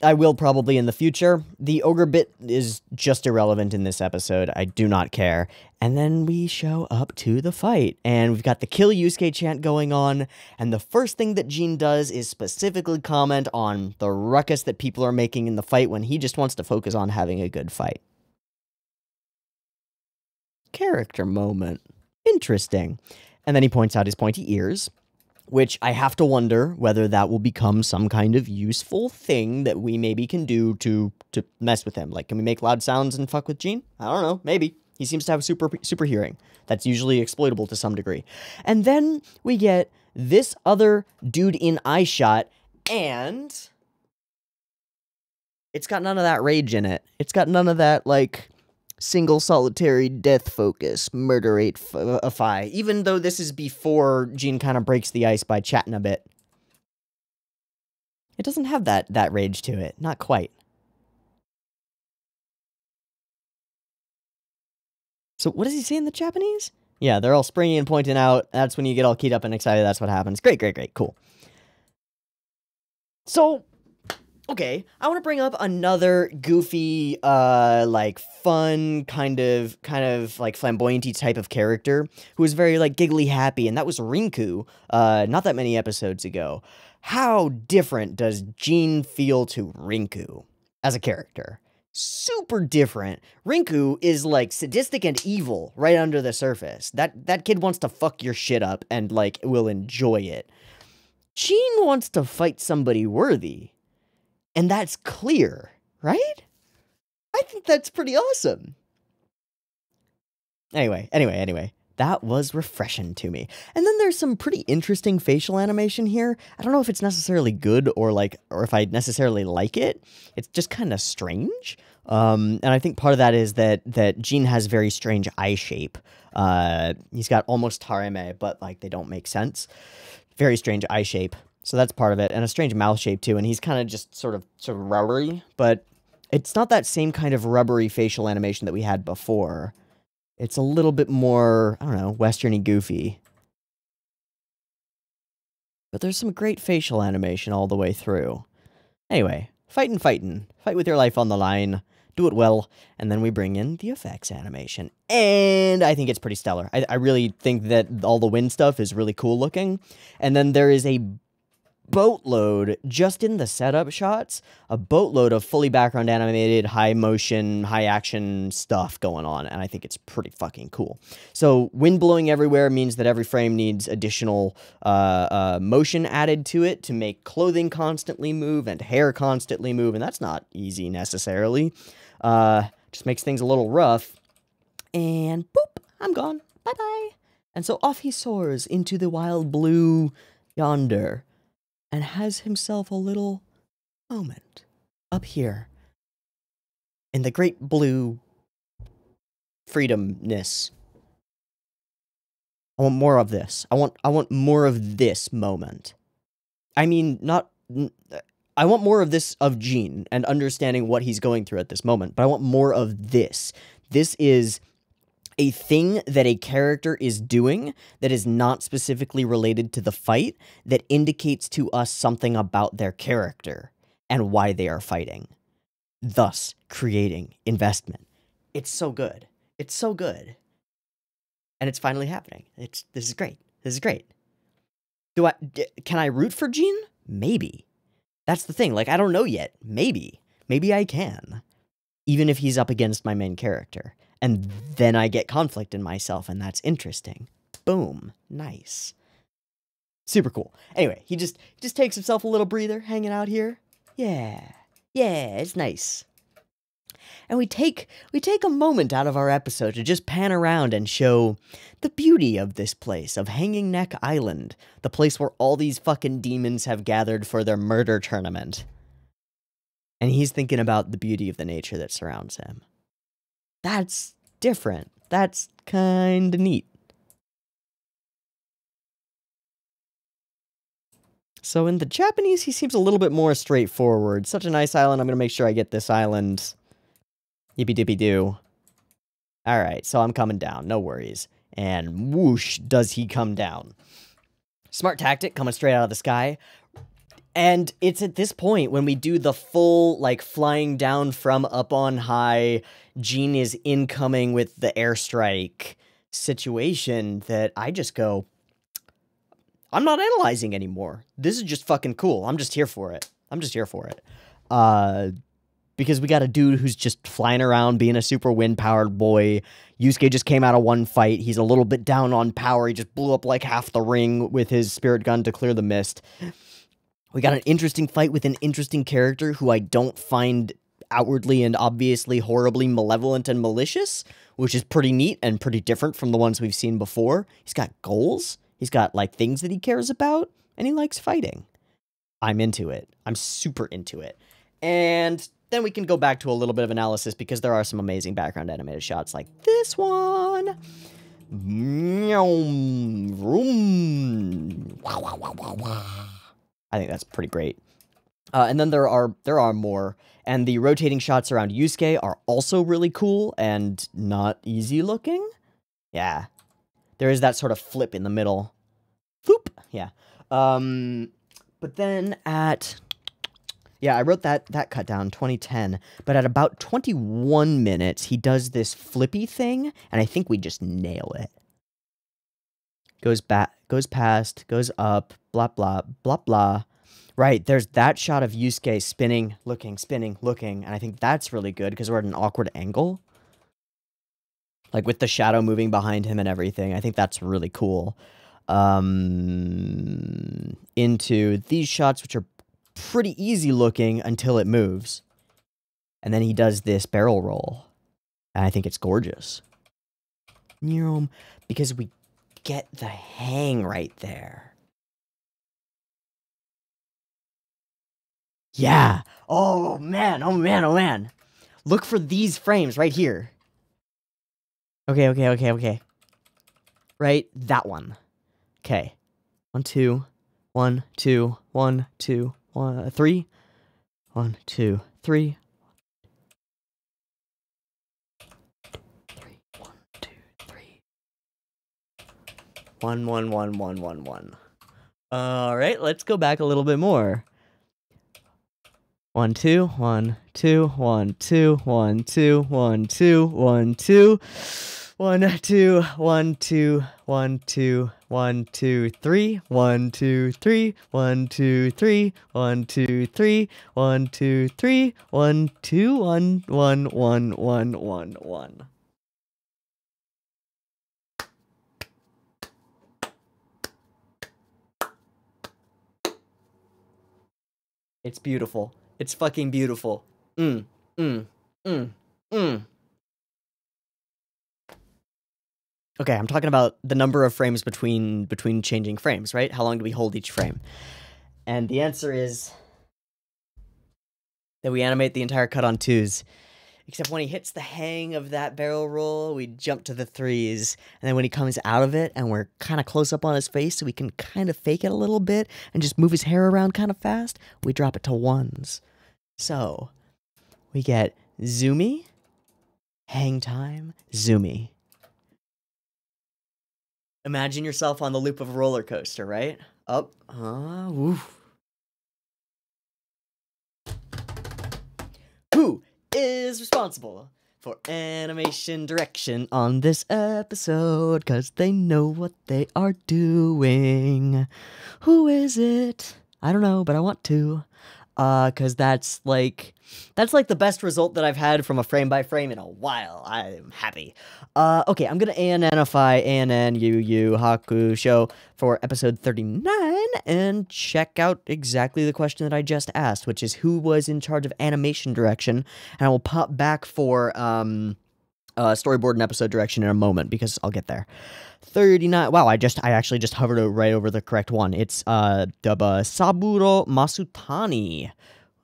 I will probably in the future. The ogre bit is just irrelevant in this episode. I do not care. And then we show up to the fight. And we've got the Kill Yusuke chant going on. And the first thing that Jean does is specifically comment on the ruckus that people are making in the fight when he just wants to focus on having a good fight. Character moment. Interesting. And then he points out his pointy ears, which I have to wonder whether that will become some kind of useful thing that we maybe can do to mess with him. Like, can we make loud sounds and fuck with Jean? I don't know. Maybe. He seems to have super hearing. That's usually exploitable to some degree. And then we get this other dude in eye shot, and it's got none of that rage in it. It's got none of that, like, single solitary death focus, murderate-ify, even though this is before Jean kind of breaks the ice by chatting a bit. It doesn't have that rage to it. Not quite. So what does he say in the Japanese? Yeah, they're all springy and pointing out. That's when you get all keyed up and excited. That's what happens. Great, great, great. Cool. So, okay, I want to bring up another goofy, like, fun, kind of, like, flamboyant type of character who was very, like, giggly happy, and that was Rinku, not that many episodes ago. How different does Jean feel to Rinku as a character? Super different. Rinku is, like, sadistic and evil right under the surface. That kid wants to fuck your shit up and, like, will enjoy it. Jean wants to fight somebody worthy. And that's clear, right? I think that's pretty awesome. Anyway. That was refreshing to me. And then there's some pretty interesting facial animation here. I don't know if it's necessarily good or if I necessarily like it. It's just kind of strange. And I think part of that is that Jean has very strange eye shape. He's got almost Hareme, but like they don't make sense. Very strange eye shape. So that's part of it, and a strange mouth shape too, and he's kind of just sort of rubbery, but it's not that same kind of rubbery facial animation that we had before. It's a little bit more, I don't know, westerny goofy. But there's some great facial animation all the way through. Anyway, fightin'. Fight with your life on the line. Do it well, and then we bring in the effects animation. And I think it's pretty stellar. I really think that all the wind stuff is really cool looking. And then there is a boatload, just in the setup shots, a boatload of fully background animated, high motion, high action stuff going on, and I think it's pretty fucking cool. So wind blowing everywhere means that every frame needs additional motion added to it to make clothing constantly move and hair constantly move, and that's not easy necessarily. Just makes things a little rough. And boop, I'm gone. Bye-bye. And so off he soars into the wild blue yonder, and has himself a little moment up here in the great blue freedomness. I want more of this. I want more of this moment. I mean, I want more of this of Jean and understanding what he's going through at this moment, but I want more of this. This is a thing that a character is doing that is not specifically related to the fight that indicates to us something about their character and why they are fighting, thus creating investment. It's so good. It's so good. And it's finally happening. This is great. This is great. Can I root for Jean? Maybe. That's the thing. Like, I don't know yet. Maybe I can. Even if he's up against my main character. And then I get conflict in myself, and that's interesting. Boom. Nice. Super cool. Anyway, he just takes himself a little breather, hanging out here. Yeah, it's nice. And we take a moment out of our episode to just pan around and show the beauty of this place, of Hanging Neck Island, the place where all these fucking demons have gathered for their murder tournament. And he's thinking about the beauty of the nature that surrounds him. That's different. That's kinda neat. So in the Japanese, he seems a little bit more straightforward. Such a nice island. I'm gonna make sure I get this island. Yippee-dippy-doo. Alright, so I'm coming down. No worries. And whoosh, does he come down. Smart tactic, coming straight out of the sky. And it's at this point when we do the full, like, flying down from up on high, Jean is incoming with the airstrike situation that I just go, I'm not analyzing anymore. This is just fucking cool. I'm just here for it. Because we got a dude who's just flying around being a super wind-powered boy. Yusuke just came out of one fight. He's a little bit down on power. He just blew up like half the ring with his spirit gun to clear the mist. We got an interesting fight with an interesting character who I don't find outwardly and obviously horribly malevolent and malicious, which is pretty neat and pretty different from the ones we've seen before. He's got goals. He's got, like, things that he cares about, and he likes fighting. I'm into it. I'm super into it. And then we can go back to a little bit of analysis because there are some amazing background animated shots like this one. I think that's pretty great. And then there are more, and the rotating shots around Yusuke are also really cool and not easy looking. Yeah. there is that sort of flip in the middle. Floop! Yeah. But then at... Yeah, I wrote that cut down, 2010. But at about 21 minutes, he does this flippy thing, and I think we just nail it. Goes back, goes past, goes up, blah, blah, blah, blah. Right, there's that shot of Yusuke spinning, looking, and I think that's really good because we're at an awkward angle. Like with the shadow moving behind him and everything. I think that's really cool. Into these shots, which are pretty easy looking until it moves. And then he does this barrel roll. And I think it's gorgeous. Because we get the hang right there. Yeah. Oh, man. Oh, man. Oh, man. Look for these frames right here. Okay. Right? That one. Okay. 1, 2. 1, 2. 1, 2. 1, 3. 1, 2, 3. 3. 1, 2, 3. 1, 1, 1, 1, 1, 1. All right, let's go back a little bit more. 1, 2, 1, 2, 1, 2, 1, 2, 1, 2, 1, 2, 1, 2, 1, 2, 1, 2, 1, 2, 3, 1, 2, 3, 1, 2, 3, 1, 2, 3, 1, 2, 3, 1, 2, 1, 1, 1, 1, 1, 1. It's beautiful. It's fucking beautiful. Okay, I'm talking about the number of frames between changing frames, right? How long do we hold each frame? And the answer is that we animate the entire cut on 2s. Except when he hits the hang of that barrel roll, we jump to the 3s. And then when he comes out of it and we're kind of close up on his face so we can kind of fake it a little bit and just move his hair around kind of fast, we drop it to 1s. So, we get zoomy, hang time, zoomy. Imagine yourself on the loop of a roller coaster, right? Up, woof. Who is responsible for animation direction on this episode? 'Cause they know what they are doing. Who is it? I don't know, but I want to. 'Cause that's like the best result that I've had from a frame by frame in a while. I'm happy. Okay, I'm gonna ANNify ANN Yu Yu Hakusho for episode 39 and check out exactly the question that I just asked, which is who was in charge of animation direction, and I will pop back for storyboard and episode direction in a moment because I'll get there. 39. Wow, I actually just hovered right over the correct one. It's Saburo Masutani.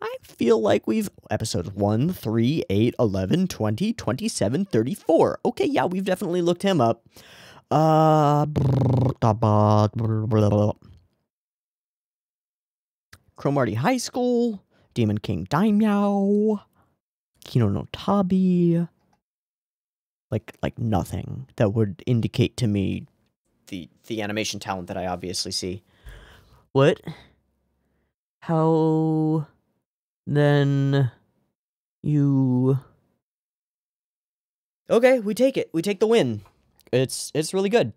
I feel like we've episodes 1, 3, 8, 11, 20, 27, 34. Okay, yeah, we've definitely looked him up. Cromartie High School, Demon King Daimyo, Kino no Tabi. Like nothing that would indicate to me the animation talent that I obviously see. What? How then you... Okay, we take it. We take the win. It's really good.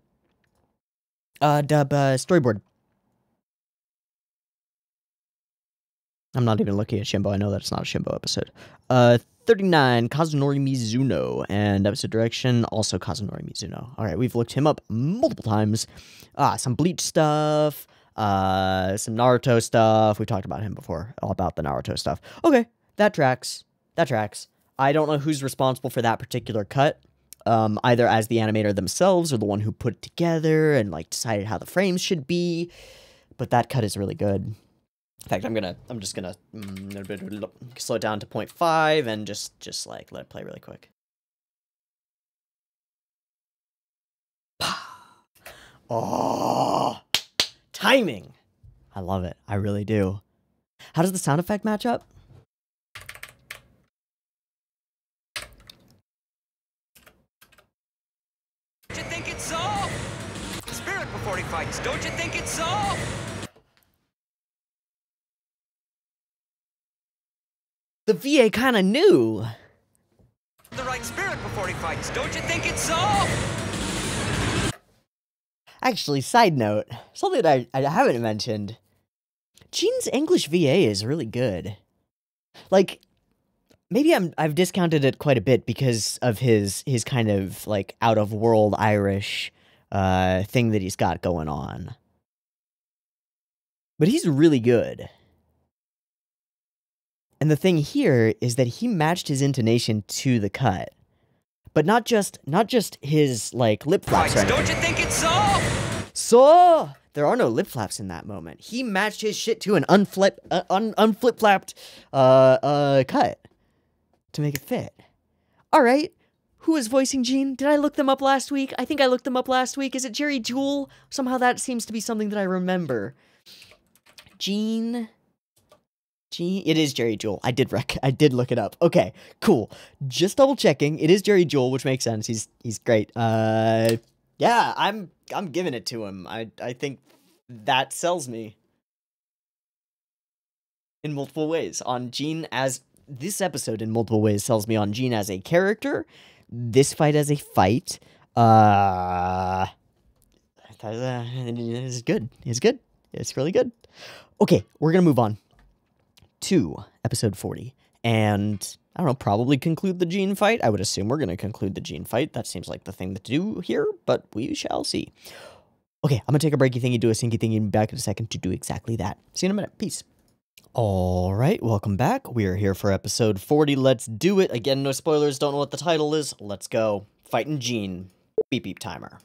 Storyboard. I'm not even looking at Shimbo. I know that it's not a Shimbo episode. 39, Kazunori Mizuno, and episode direction, also Kazunori Mizuno. All right, we've looked him up multiple times. Some Bleach stuff, some Naruto stuff. We talked about him before, all about the Naruto stuff. Okay, that tracks. I don't know who's responsible for that particular cut, either as the animator themselves or the one who put it together and like decided how the frames should be, but that cut is really good. In fact, I'm just gonna slow it down to 0.5 and just like let it play really quick. Oh, timing! I love it. I really do. How does the sound effect match up? You think it's so? before he fights. Don't you think it's so? The VA kind of knew. The right spirit before he fights. Don't you think it's so? Actually, side note, something that I haven't mentioned. Gene's English VA is really good. Like, maybe I've discounted it quite a bit because of his kind of like out of world Irish thing that he's got going on. But he's really good. And the thing here is that he matched his intonation to the cut. But not just his like lip flaps or anything. Don't you think it's so? So there are no lip flaps in that moment. He matched his shit to an unflip flapped cut to make it fit. All right, who is voicing Gene? Did I look them up last week? I think I looked them up last week. Is it Jerry Jewell? Somehow that seems to be something that I remember. Gene. It is Jerry Jewell. I did look it up. Okay, cool. Just double checking. It is Jerry Jewell, which makes sense. He's great. Yeah, I'm giving it to him. I think that sells me in multiple ways. On Gene as this episode in multiple ways sells me on Gene as a character. This fight as a fight. It's good. It's good. It's really good. Okay, we're gonna move on to episode 40, and I don't know, probably conclude the Gene fight. I would assume we're going to conclude the Gene fight. That seems like the thing to do here, but we shall see. Okay, I'm going to take a breaky thingy, do a sinky thingy, and be back in a second to do exactly that. See you in a minute. Peace. All right, welcome back. We are here for episode 40. Let's do it. Again, no spoilers. Don't know what the title is. Let's go. Fightin' Gene. Beep beep timer.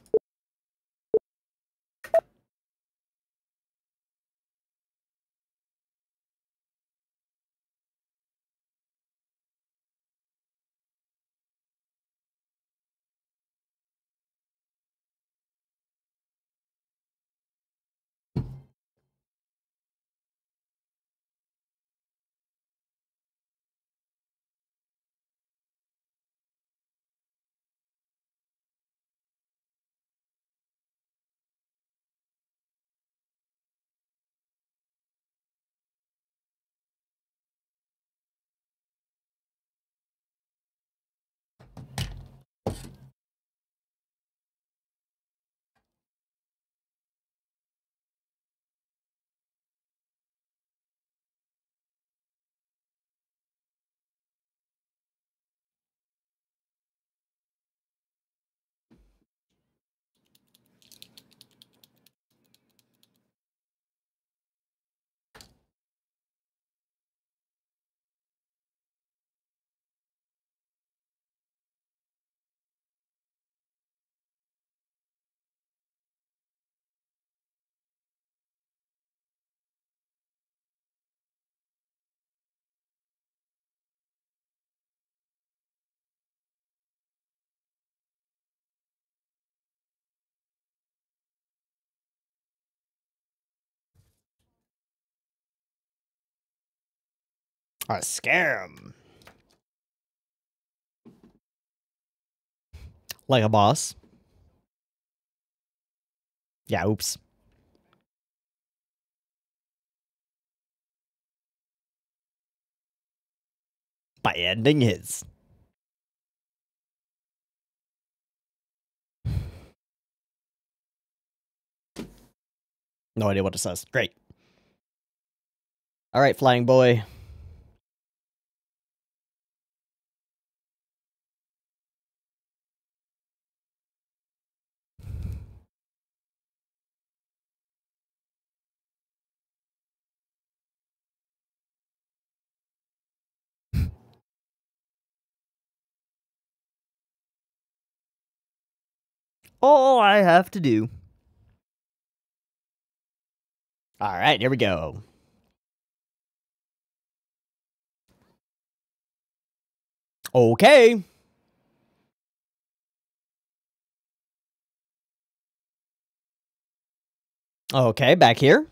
A scam. Like a boss. Yeah, oops. By ending his. No idea what it says. Great. All right, flying boy. All I have to do. All right, here we go. Okay. Okay, back here.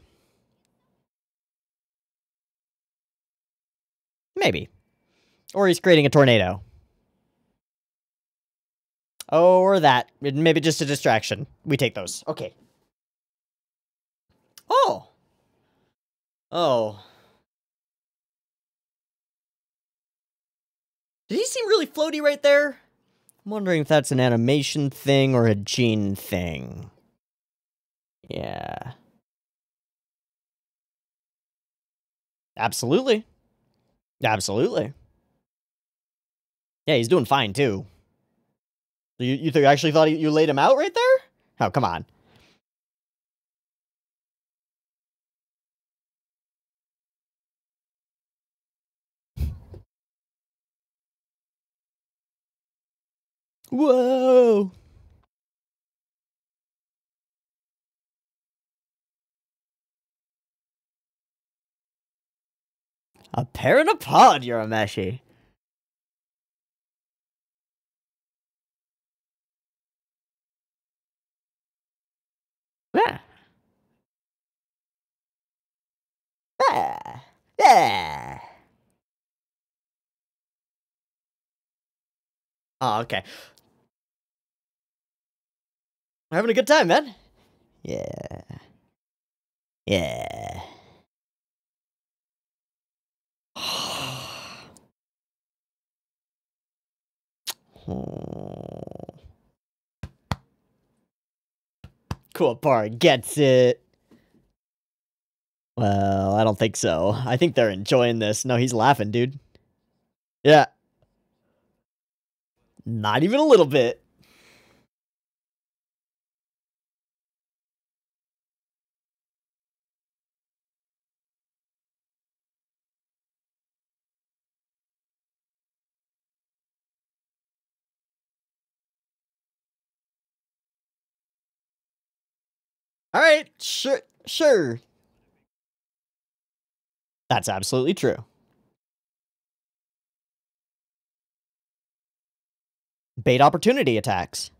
Maybe. Or he's creating a tornado. Or that. Maybe just a distraction. We take those. Okay. Oh. Oh. Did he seem really floaty right there? I'm wondering if that's an animation thing or a gene thing. Yeah. Absolutely. Absolutely. Yeah, he's doing fine, too. You actually thought you laid him out right there? Oh, come on. Whoa! A pair in a pod, Urameshi. Yeah. Yeah. Yeah. Oh, okay. Having a good time, man. Yeah. Yeah. Cool part gets it. Well, I don't think so. I think they're enjoying this. No, he's laughing, dude. Yeah. Not even a little bit. All right, sure. That's absolutely true. Bait opportunity attacks.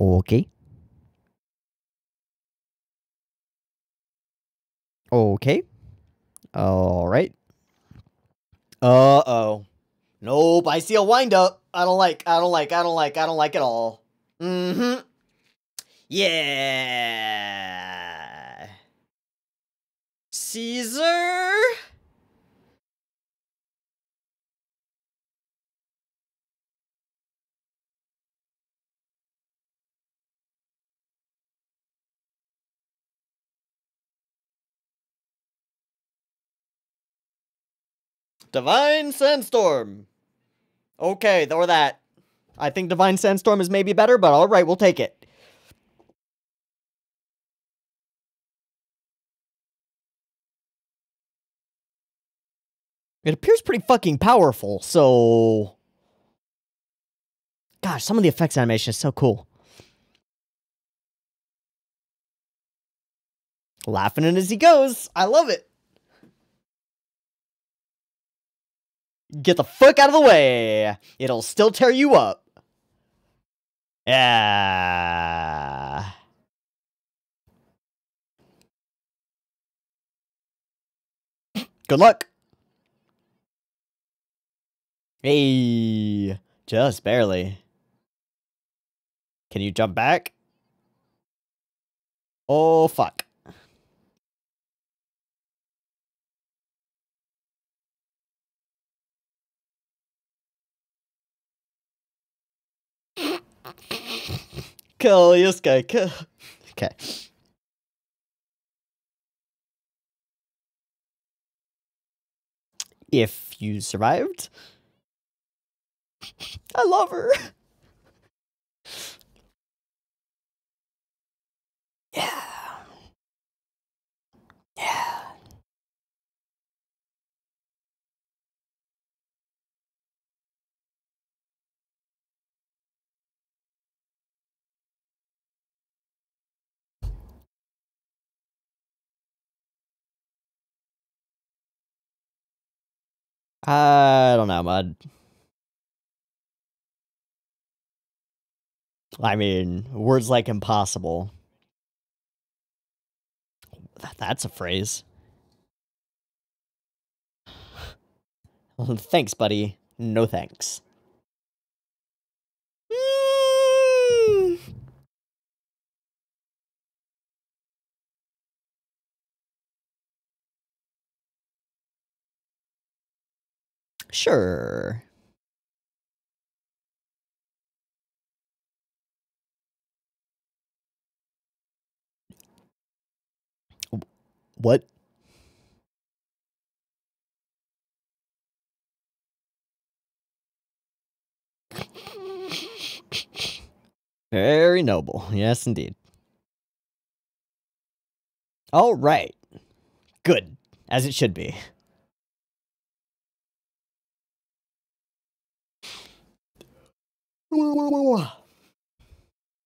Okay. Okay. All right. Uh-oh. Nope, I see a wind-up. I don't like it all. Mm-hmm. Yeah. Caesar? Divine Sandstorm. Okay, or that. I think Divine Sandstorm is maybe better, but alright, we'll take it. It appears pretty fucking powerful, so... Gosh, some of the effects animation is so cool. Laughing as he goes. I love it. Get the fuck out of the way. It'll still tear you up. Yeah. Good luck. Hey. Just barely. Can you jump back? Oh, fuck. Kill this guy. Kill. Okay. If you survived, I love her. Yeah. Yeah. I don't know, Mud. I mean, words like impossible. That's a phrase. Thanks, buddy. No thanks. Sure. What? Very noble. Yes, indeed. All right. Good. As it should be.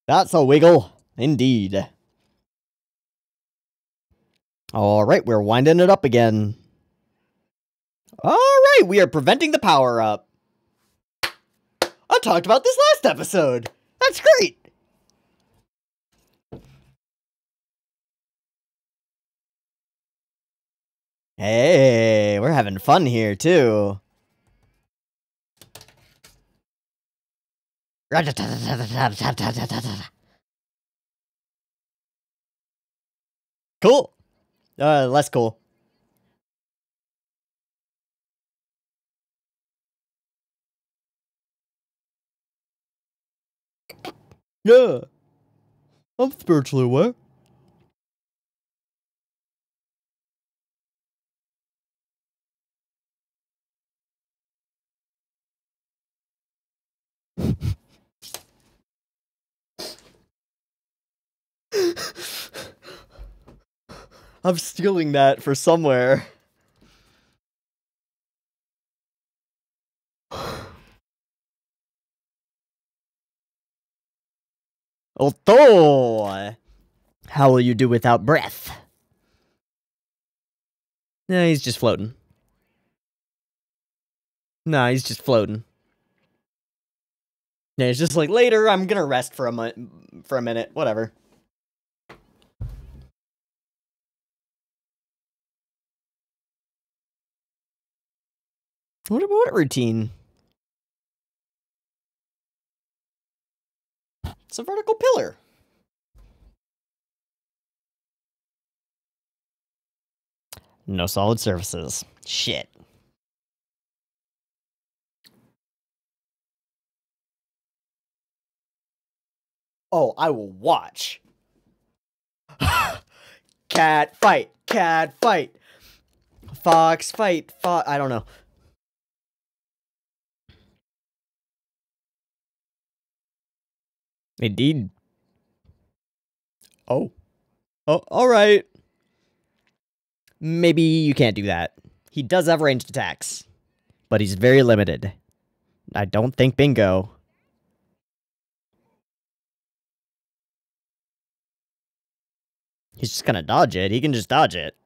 That's a wiggle. Indeed. All right, we're winding it up again. All right, we are preventing the power up. I talked about this last episode. That's great. Hey, we're having fun here, too. Cool. Less cool. Yeah. I'm spiritually aware. I'm stealing that for somewhere. Although, how will you do without breath? Nah, he's just floating. Nah, he's just floating. Yeah, it's just like, later, I'm gonna rest for a minute, whatever. What about routine? It's a vertical pillar. No solid surfaces. Shit. Oh, I will watch. Cat fight. Cat fight. Fox fight. I don't know. Indeed. Oh. Oh, alright. Maybe you can't do that. He does have ranged attacks, but he's very limited. I don't think bingo. He's just gonna dodge it. He can just dodge it.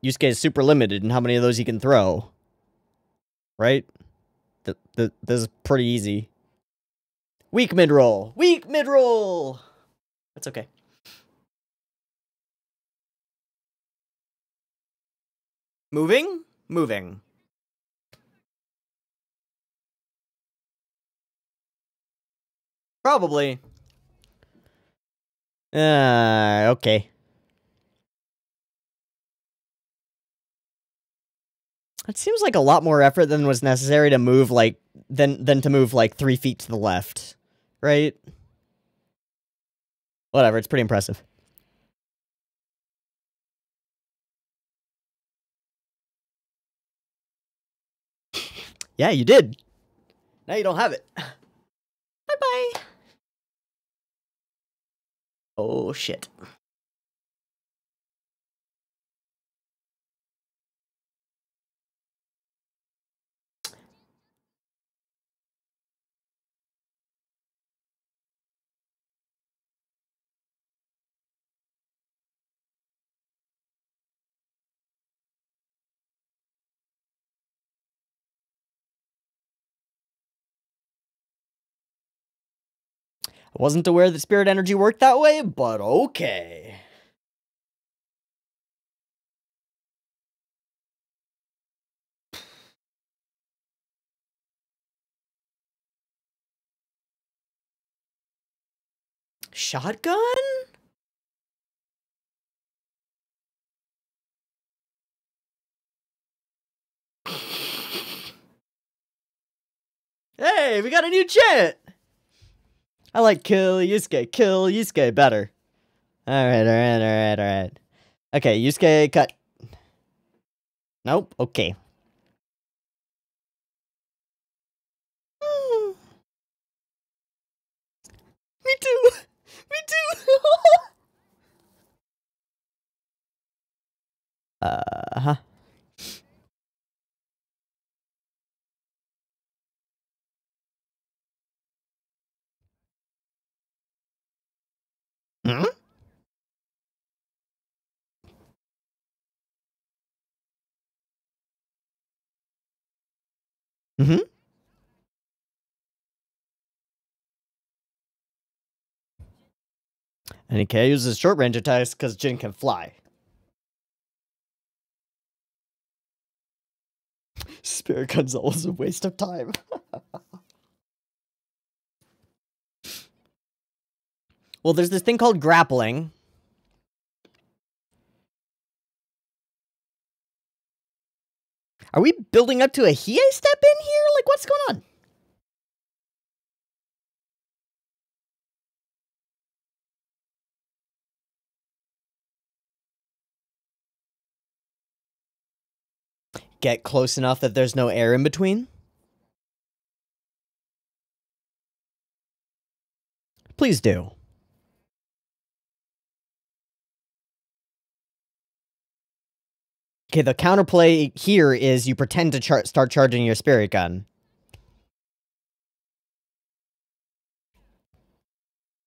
Yusuke is super limited in how many of those he can throw. Right? This is pretty easy. Weak mid-roll. Weak mid-roll! That's okay. Moving? Moving. Probably. Okay. It seems like a lot more effort than was necessary to move, like, than to move, like, 3 feet to the left. Right? Whatever, it's pretty impressive. Yeah, you did. Now you don't have it. Bye-bye. Oh, shit. I wasn't aware that spirit energy worked that way, but okay. Shotgun? Hey, we got a new chant! I like kill Yusuke better. Alright. Okay, Yusuke, cut. Nope, okay. Me too! Me too! Uh-huh. Hmm? Mm-hmm. And he can't use his short range attacks because Jin can fly. Spirit Gun's always a waste of time. Well, there's this thing called grappling. Are we building up to a Hiei step in here? Like, what's going on? Get close enough that there's no air in between? Please do. Okay, the counterplay here is you pretend to start charging your spirit gun.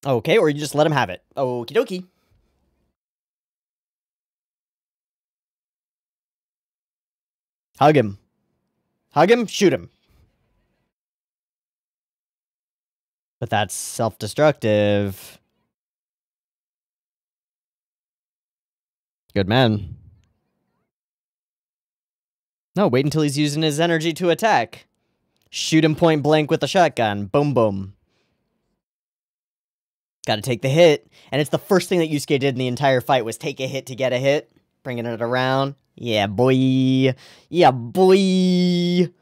Okay, or you just let him have it. Okie dokie. Hug him. Hug him, shoot him. But that's self-destructive. Good man. No, wait until he's using his energy to attack. Shoot him point blank with a shotgun. Boom, boom. Gotta take the hit. And it's the first thing that Yusuke did in the entire fight was take a hit to get a hit. Bringing it around. Yeah, boy. Yeah, boy.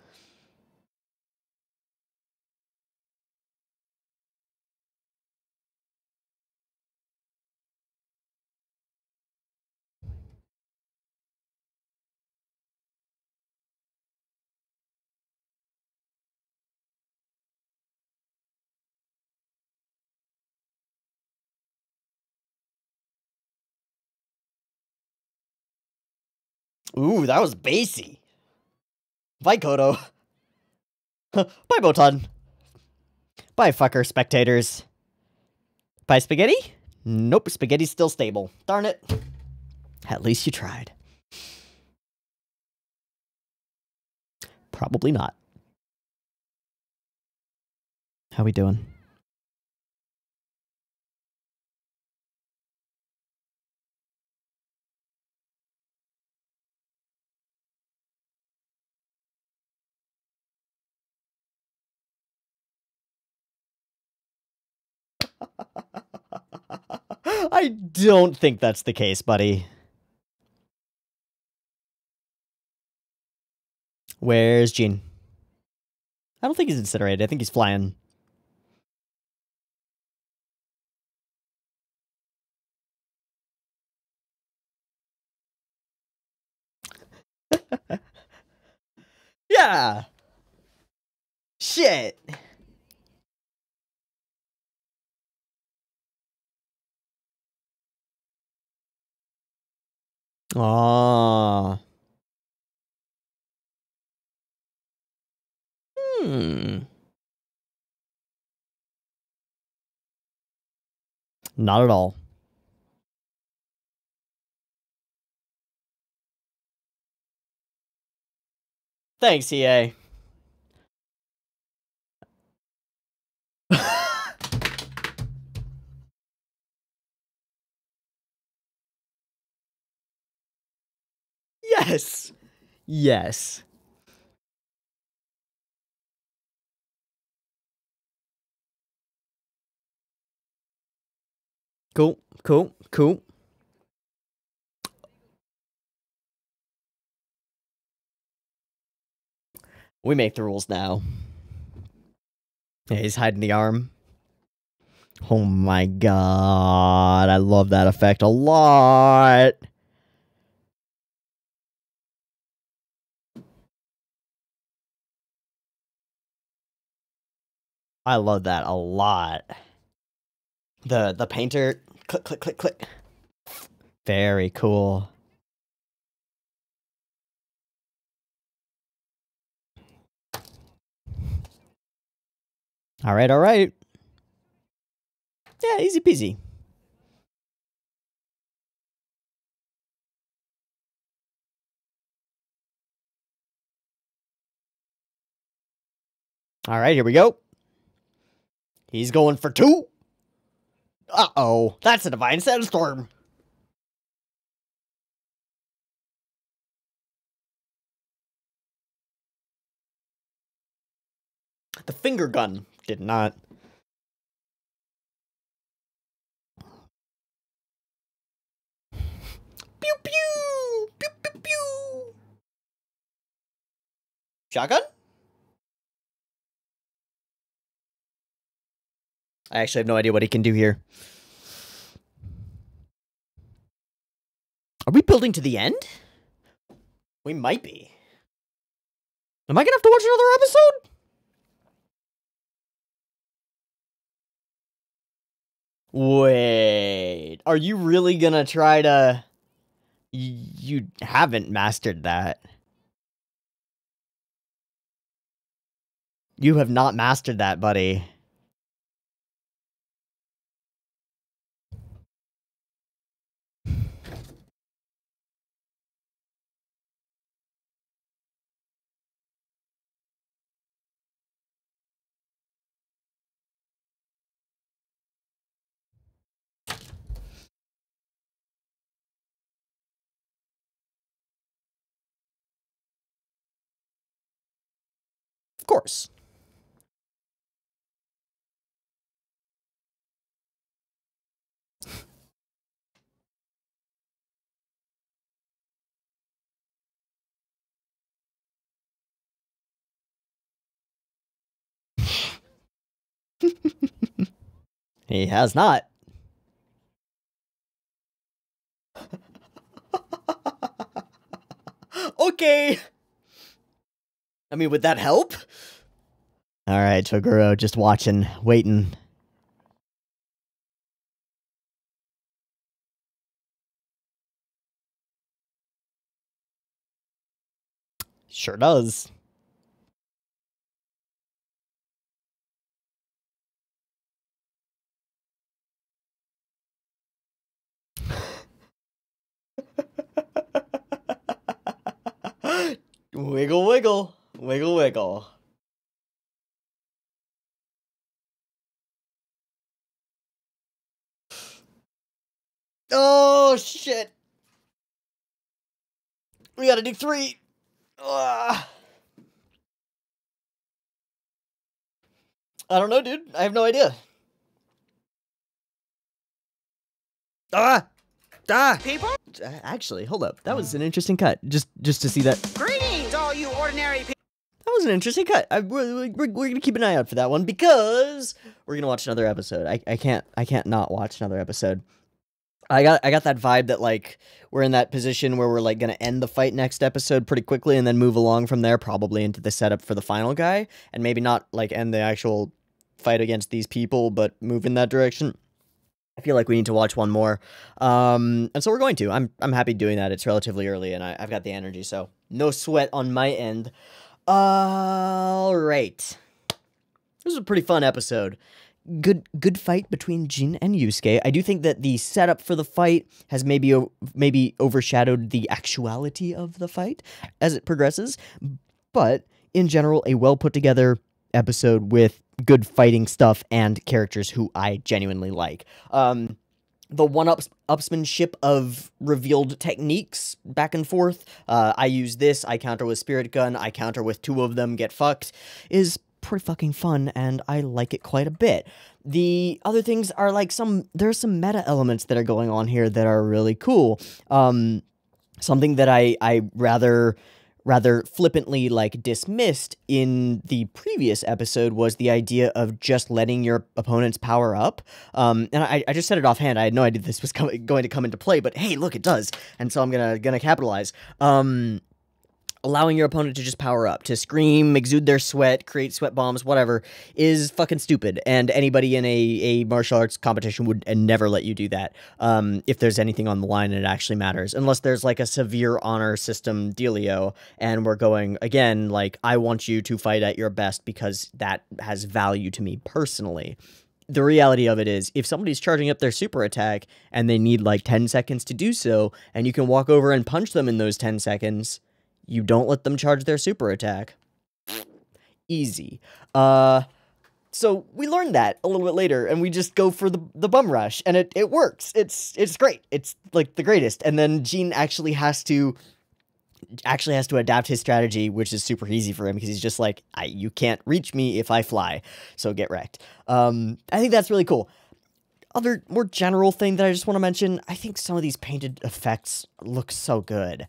Ooh, that was bassy. Bye, Kodo. Bye, Botan. Bye, fucker spectators. Bye, Spaghetti? Nope, Spaghetti's still stable. Darn it. At least you tried. Probably not. How we doing? I don't think that's the case, buddy. Where's Gene? I don't think he's incinerated. I think he's flying. Yeah! Shit! Aww. Not at all. Thanks, EA. Yes! Yes. Cool, cool, cool. We make the rules now. Yeah, he's hiding the arm. Oh my god, I love that effect a lot. I love that a lot. The painter, click, click, click, click. Very cool. All right, all right. Yeah, easy peasy. All right, here we go. He's going for 2. Uh-oh, that's a Divine Sandstorm. The finger gun did not. Pew pew! Pew pew pew! Shotgun? I actually have no idea what he can do here. Are we building to the end? We might be. Am I gonna have to watch another episode? Wait, are you really gonna try to... You haven't mastered that. You have not mastered that, buddy. Of course. He has not. Okay. I mean, would that help? Alright, Toguro, just watching, waiting. Sure does. Wiggle, wiggle. Wiggle, wiggle. Oh, shit. We gotta do 3. Ugh. I don't know, dude. I have no idea. People? Actually, hold up. That was an interesting cut. Just to see that. Greetings, all you ordinary people. That was an interesting cut. We're gonna keep an eye out for that one because we're gonna watch another episode. I can't not watch another episode. I got that vibe that like we're in that position where we're like gonna end the fight next episode pretty quickly and then move along from there, probably into the setup for the final guy, and maybe not like end the actual fight against these people, but move in that direction. I feel like we need to watch one more, and so we're going to. I'm happy doing that. It's relatively early, and I've got the energy, so no sweat on my end. All right, this was a pretty fun episode. Good fight between Jin and Yusuke. I do think that the setup for the fight has maybe overshadowed the actuality of the fight as it progresses, but in general, a well put together episode with good fighting stuff and characters who I genuinely like. The one-upsmanship of revealed techniques back and forth, I use this, I counter with Spirit Gun, I counter with 2 of them, get fucked, is pretty fucking fun, and I like it quite a bit. The other things are like there's some meta elements that are going on here that are really cool. Something that I rather rather flippantly like dismissed in the previous episode was the idea of just letting your opponent's power up. And I just said it offhand. I had no idea this was going to come into play, but hey, look, it does. And so I'm gonna capitalize. Allowing your opponent to just power up, to scream, exude their sweat, create sweat bombs, whatever, is fucking stupid. And anybody in a martial arts competition would never let you do that if there's anything on the line and it actually matters. Unless there's like a severe honor system dealio, and we're going, again, like, I want you to fight at your best because that has value to me personally. The reality of it is, if somebody's charging up their super attack and they need like 10 seconds to do so, and you can walk over and punch them in those 10 seconds... you don't let them charge their super attack. Easy. So we learned that a little bit later, and we just go for the bum rush, and it works. It's great. It's like the greatest. And then Gene actually has to adapt his strategy, which is super easy for him because he's just like, you can't reach me if I fly, so get wrecked. I think that's really cool. Other more general thing that I just want to mention, I think some of these painted effects look so good.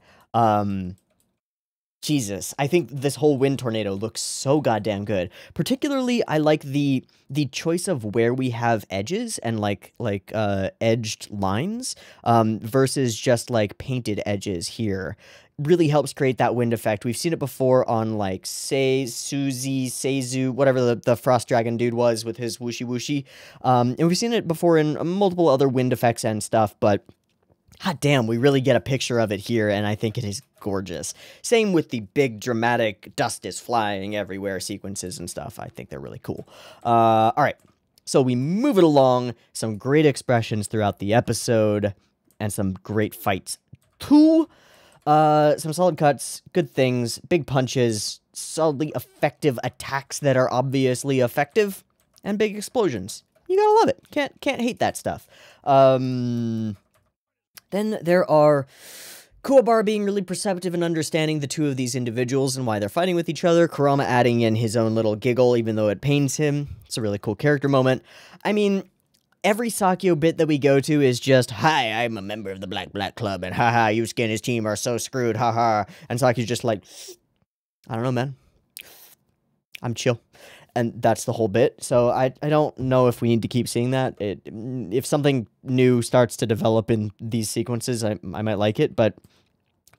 Jesus, I think this whole wind tornado looks so goddamn good. Particularly, I like the choice of where we have edges and like edged lines versus just like painted edges here. Really helps create that wind effect. We've seen it before on like Seizu, whatever the frost dragon dude was with his whooshy whooshy. And we've seen it before in multiple other wind effects and stuff, but hot damn, we really get a picture of it here, and I think it is gorgeous. Same with the big dramatic dust is flying everywhere sequences and stuff. I think they're really cool. All right, so we move it along. Some great expressions throughout the episode, and some great fights too. Some solid cuts, good things, big punches, solidly effective attacks that are obviously effective, and big explosions. You gotta love it. Can't hate that stuff. Then there are Kuwabara being really perceptive and understanding the two of these individuals and why they're fighting with each other. Kurama adding in his own little giggle, even though it pains him. It's a really cool character moment. I mean, every Sakyo bit that we go to is just, hi, I'm a member of the Black Club, and haha, Yusuke and his team are so screwed, haha. And Saki's just like, I don't know, man. I'm chill. And that's the whole bit. So I don't know if we need to keep seeing that. If something new starts to develop in these sequences, I might like it. But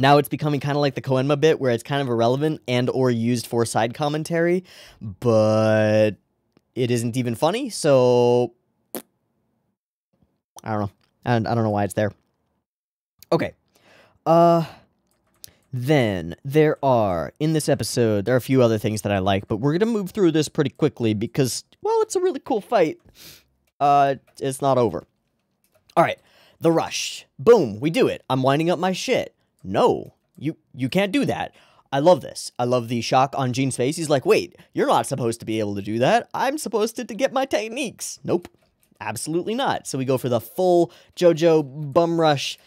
now it's becoming kind of like the Koenma bit, where it's kind of irrelevant and or used for side commentary. But it isn't even funny. So I don't know. And I don't know why it's there. Okay. Then, there are, in this episode, there are a few other things that I like, but we're going to move through this pretty quickly because, well, it's a really cool fight. It's not over. Alright, the rush. Boom, we do it. I'm winding up my shit. No, you can't do that. I love this. I love the shock on Gene's face. He's like, wait, you're not supposed to be able to do that. I'm supposed to get my techniques. Nope. Absolutely not. So we go for the full JoJo bum rush,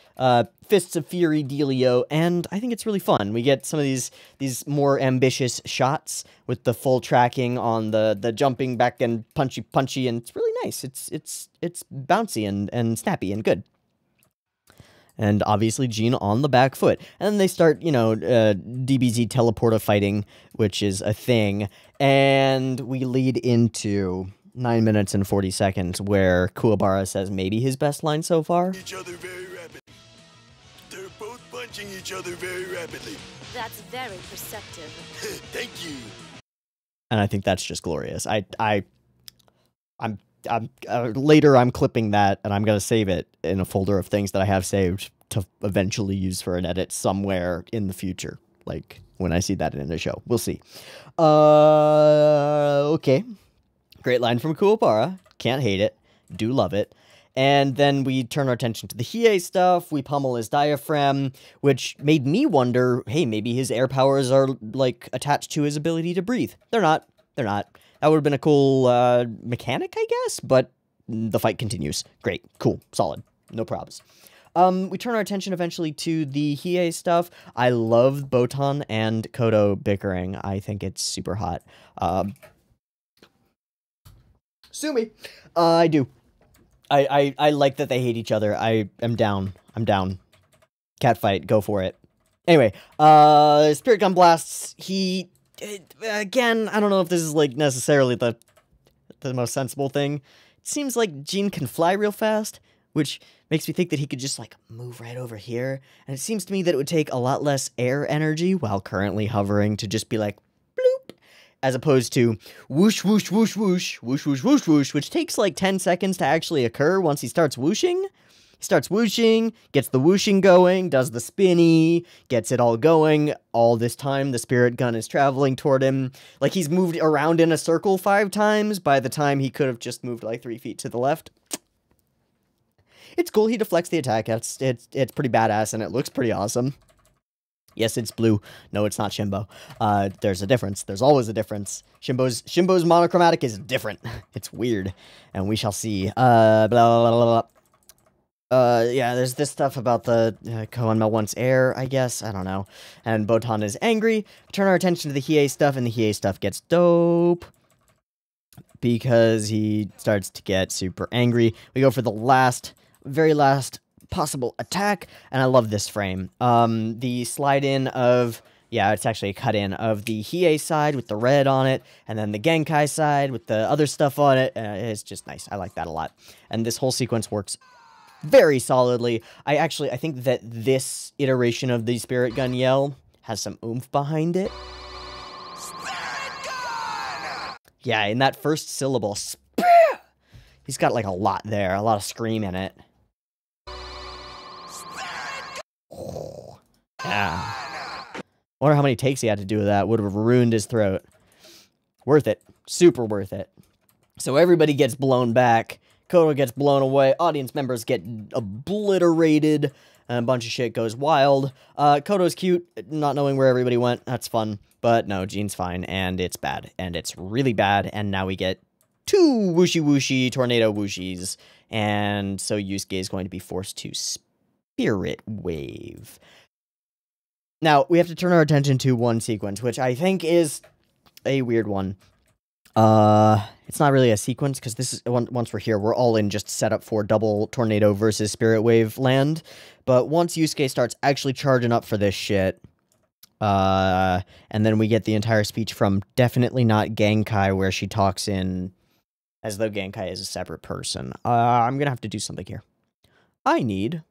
Fists of Fury dealio, and I think it's really fun. We get some of these more ambitious shots with the full tracking on the jumping back and punchy, and it's really nice. It's bouncy and snappy and good. And obviously Gene on the back foot. And then they start, DBZ teleporter fighting, which is a thing, and we lead into 9 minutes and 40 seconds, where Kuwabara says maybe his best line so far. Each other very rapidly. They're both punching each other very rapidly. That's very perceptive. Thank you. And I think that's just glorious. I'm later I'm clipping that, and I'm gonna save it in a folder of things that I have saved to eventually use for an edit somewhere in the future, like when I see that in a show. We'll see. Okay. Great line from Kuwabara. Can't hate it. Do love it. And then we turn our attention to the Hiei stuff. We pummel his diaphragm, which made me wonder, hey, maybe his air powers are, like, attached to his ability to breathe. They're not. They're not. That would have been a cool mechanic, I guess, but the fight continues. Great. Cool. Solid. No probs. We turn our attention eventually to the Hiei stuff. I love Botan and Kodo bickering. I think it's super hot. Sue me. I do. I like that they hate each other. I am down. I'm down. Catfight, go for it. Anyway, Spirit Gun blasts, again, I don't know if this is, like, necessarily the most sensible thing. It seems like Jean can fly real fast, which makes me think that he could just, like, move right over here. And it seems to me that it would take a lot less air energy while currently hovering to just be like, bloop, as opposed to whoosh, whoosh, whoosh, whoosh, whoosh, whoosh, whoosh, whoosh, which takes, like, 10 seconds to actually occur once he starts whooshing. He starts whooshing, gets the whooshing going, does the spinny, gets it all going. All this time, the Spirit Gun is traveling toward him. Like, he's moved around in a circle 5 times by the time he could have just moved, like, 3 feet to the left. It's cool, he deflects the attack. It's pretty badass, and it looks pretty awesome. Yes, it's blue. No, it's not Shimbo. There's a difference. There's always a difference. Shimbo's monochromatic is different. It's weird, and we shall see. Blah, blah, blah, blah. Yeah, there's this stuff about the Koenma wants air, I guess. I don't know. And Botan is angry. Turn our attention to the Hiei stuff, and the Hiei stuff gets dope because he starts to get super angry. We go for the very last possible attack, and I love this frame. The slide in of... Yeah, it's actually a cut-in of the Hiei side with the red on it, and then the Genkai side with the other stuff on it. It's just nice. I like that a lot. And this whole sequence works very solidly. I think that this iteration of the Spirit Gun yell has some oomph behind it. Spirit Gun! Yeah, in that first syllable, he's got like a lot there, a lot of scream in it. Yeah. Wonder how many takes he had to do with that. Would have ruined his throat. Worth it. Super worth it. So everybody gets blown back. Koto gets blown away, audience members get obliterated, and a bunch of shit goes wild. Koto's cute, not knowing where everybody went, that's fun. But no, Jean's fine, and it's bad. And it's really bad, and now we get 2 whooshy tornado whooshies. And so Yusuke is going to be forced to Spirit Wave. Now, we have to turn our attention to one sequence, which I think is a weird one. It's not really a sequence, because this is, once we're here, we're all in just set up for double tornado versus Spirit Wave land. But once Yusuke starts actually charging up for this shit, and then we get the entire speech from Definitely Not Genkai, where she talks in as though Genkai is a separate person. I'm gonna have to do something here. I need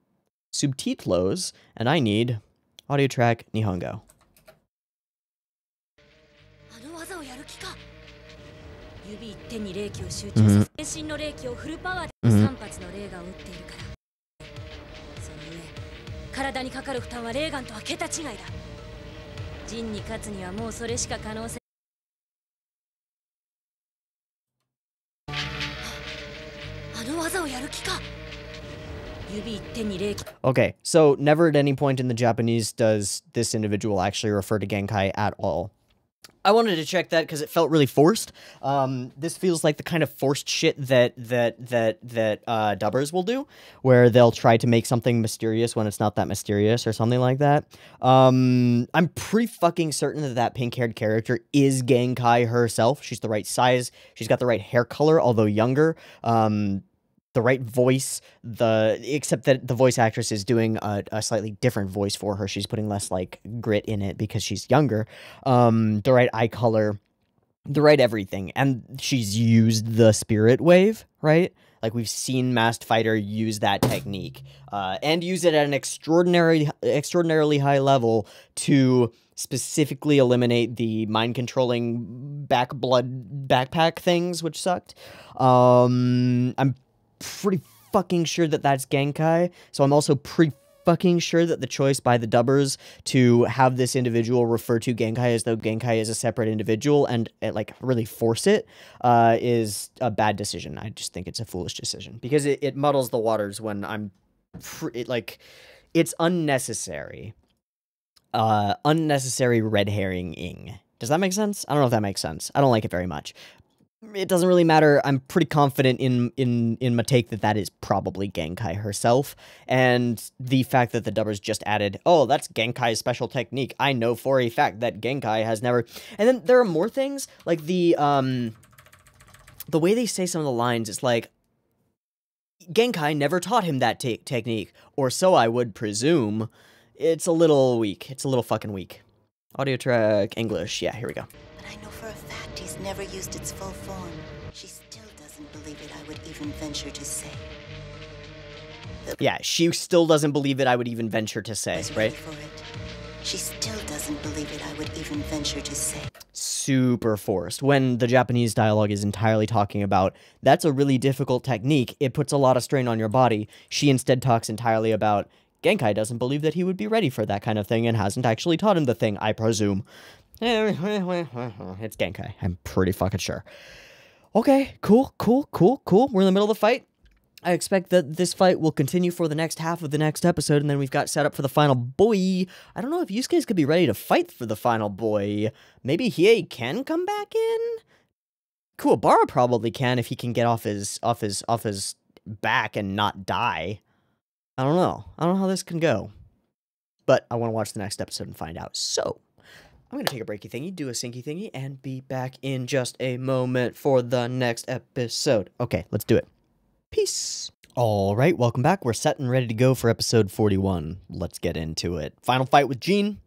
subtitles, and I need audio track Nihongo. Okay, so never at any point in the Japanese does this individual actually refer to Genkai at all. I wanted to check that because it felt really forced. This feels like the kind of forced shit that dubbers will do, where they'll try to make something mysterious when it's not that mysterious or something like that. I'm pretty fucking certain that that pink-haired character is Genkai herself. She's the right size. She's got the right hair color, although younger. The right voice, except that the voice actress is doing a slightly different voice for her. She's putting less, like, grit in it because she's younger. The right eye color, the right everything. And she's used the Spirit Wave, right? Like, we've seen Masked Fighter use that technique, and use it at an extraordinarily high level to specifically eliminate the mind-controlling backpack things, which sucked. I'm pretty fucking sure that that's Genkai, so I'm also pretty fucking sure that the choice by the dubbers to have this individual refer to Genkai as though Genkai is a separate individual and like really force it is a bad decision. I just think it's a foolish decision because it muddles the waters when it's unnecessary. Unnecessary red herring-ing. Does that make sense? I don't know if that makes sense. I don't like it very much. It doesn't really matter. I'm pretty confident in my take that is probably Genkai herself, and the fact that the dubbers just added, oh, that's Genkai's special technique. I know for a fact that Genkai has never... And then there are more things, like the way they say some of the lines is like, Genkai never taught him that technique, or so I would presume. It's a little weak. It's a little fucking weak. Audio track, English. Yeah, here we go. But I know for a fact he's never used its full form. She still doesn't believe it, I would even venture to say. Yeah, she still doesn't believe it, I would even venture to say, Was right? ready for it. She still doesn't believe it, I would even venture to say. Super forced. When the Japanese dialogue is entirely talking about, that's a really difficult technique, it puts a lot of strain on your body. She instead talks entirely about, Genkai doesn't believe that he would be ready for that kind of thing and hasn't actually taught him the thing, I presume. It's Genkai, I'm pretty fucking sure. Okay, cool. We're in the middle of the fight. I expect that this fight will continue for the next half of the next episode, and then we've got set up for the final boy. I don't know if Yusuke could be ready to fight for the final boy. Maybe Hiei can come back in? Kuwabara probably can if he can get off his back and not die. I don't know. I don't know how this can go. But I want to watch the next episode and find out. So, I'm going to take a breaky thingy, do a sinky thingy, and be back in just a moment for the next episode. Okay, let's do it. Peace. All right, welcome back. We're set and ready to go for episode 41. Let's get into it. Final fight with Jean.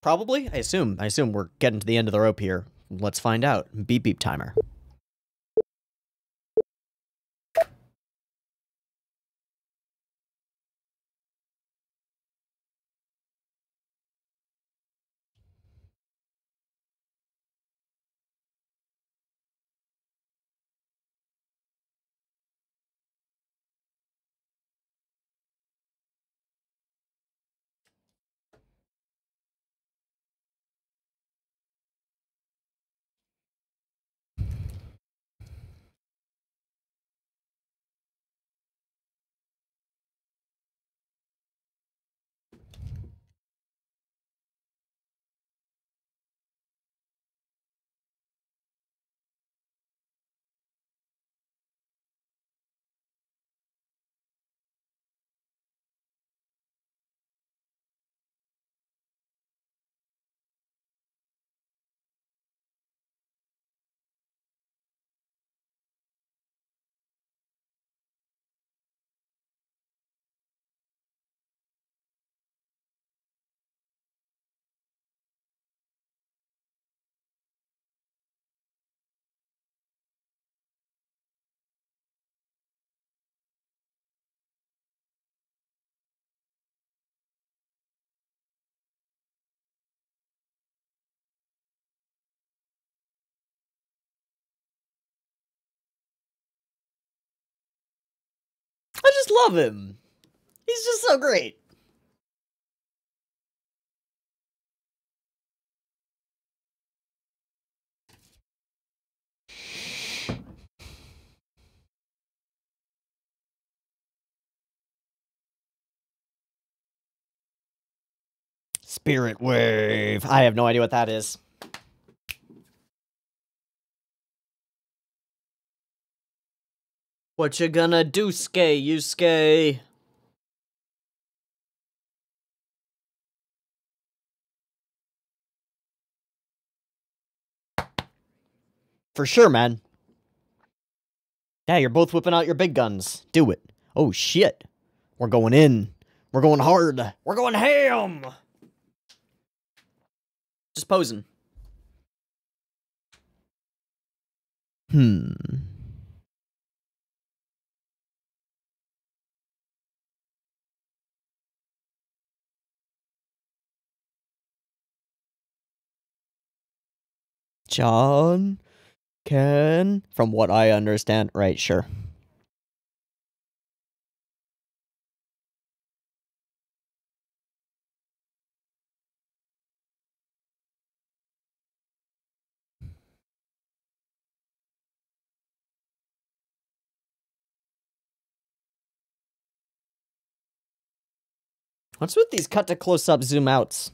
Probably, I assume we're getting to the end of the rope here. Let's find out. Beep beep timer. I just love him. He's just so great. Spirit Wave. I have no idea what that is. What you gonna do, Yusuke? For sure, man. Yeah, you're both whipping out your big guns. Do it. Oh, shit. We're going in. We're going hard. We're going ham. Just posing. John, Ken, from what I understand, right, sure. What's with these cut to close-up zoom outs?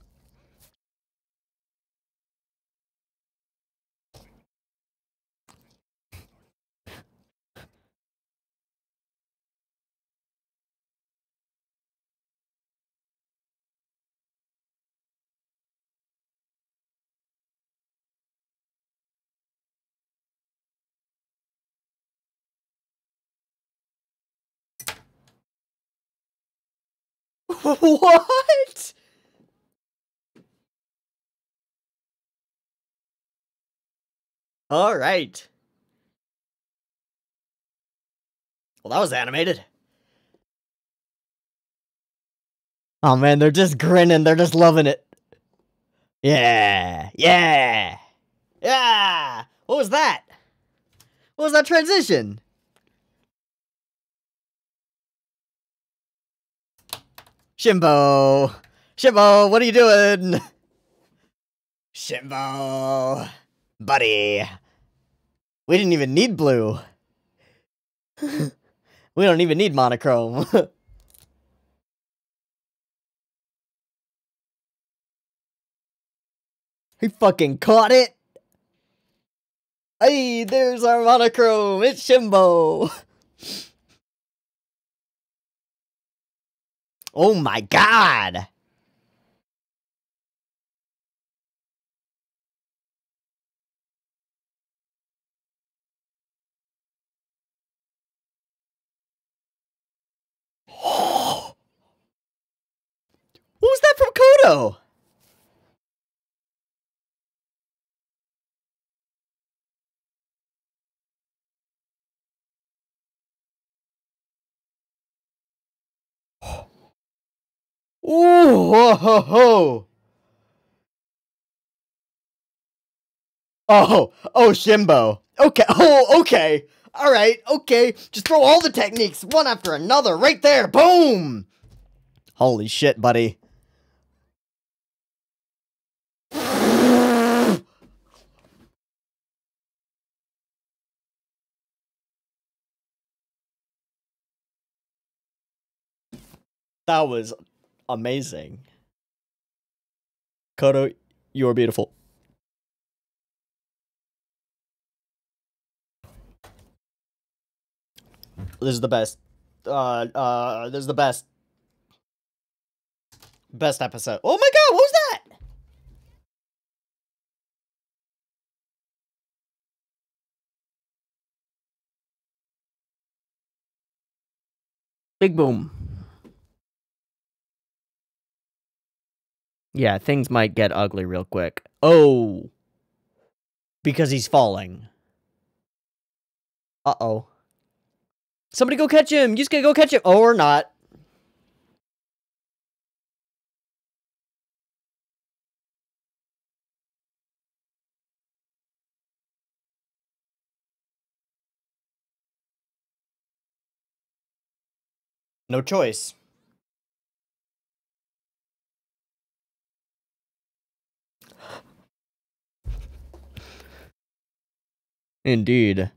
What? All right. Well, that was animated. Oh man, they're just grinning. They're just loving it. Yeah. Yeah. Yeah. What was that? What was that transition? Shimbo. Shimbo, what are you doing? Shimbo. Buddy. We didn't even need blue. We don't even need monochrome. He fucking caught it. Hey, there's our monochrome. It's Shimbo. Oh my god. What was that from Kodo? Ooh, ho, ho, ho. Oh, Shimbo. Okay, okay. All right, okay. Just throw all the techniques, one after another, right there. Boom. Holy shit, buddy. That was amazing. Kodo, you're beautiful. This is the best. This is the best. Best episode. Oh my god, what was that? Big boom. Yeah, things might get ugly real quick. Oh. Because he's falling. Uh-oh. Somebody go catch him! Yusuke, go catch him! Oh, or not. No choice. Indeed.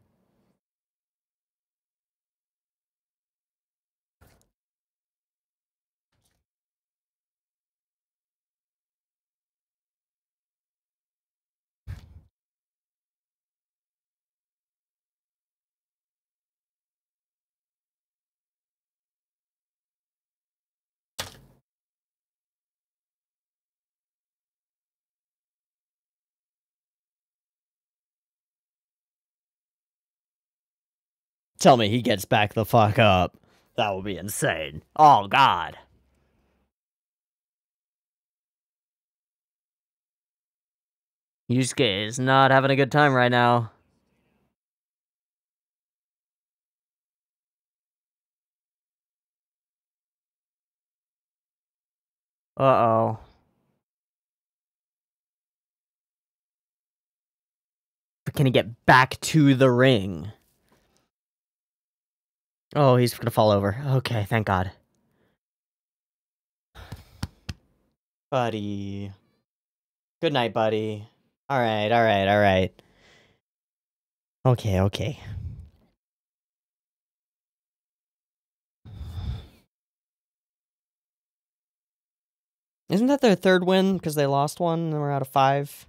Tell me he gets back the fuck up. That would be insane. Oh, God. Yusuke is not having a good time right now. Uh-oh. But can he get back to the ring? Oh, he's gonna fall over. Okay, thank God. Buddy. Good night, buddy. Alright, alright, alright. Okay, okay. Isn't that their third win? Because they lost one and we're out of 5?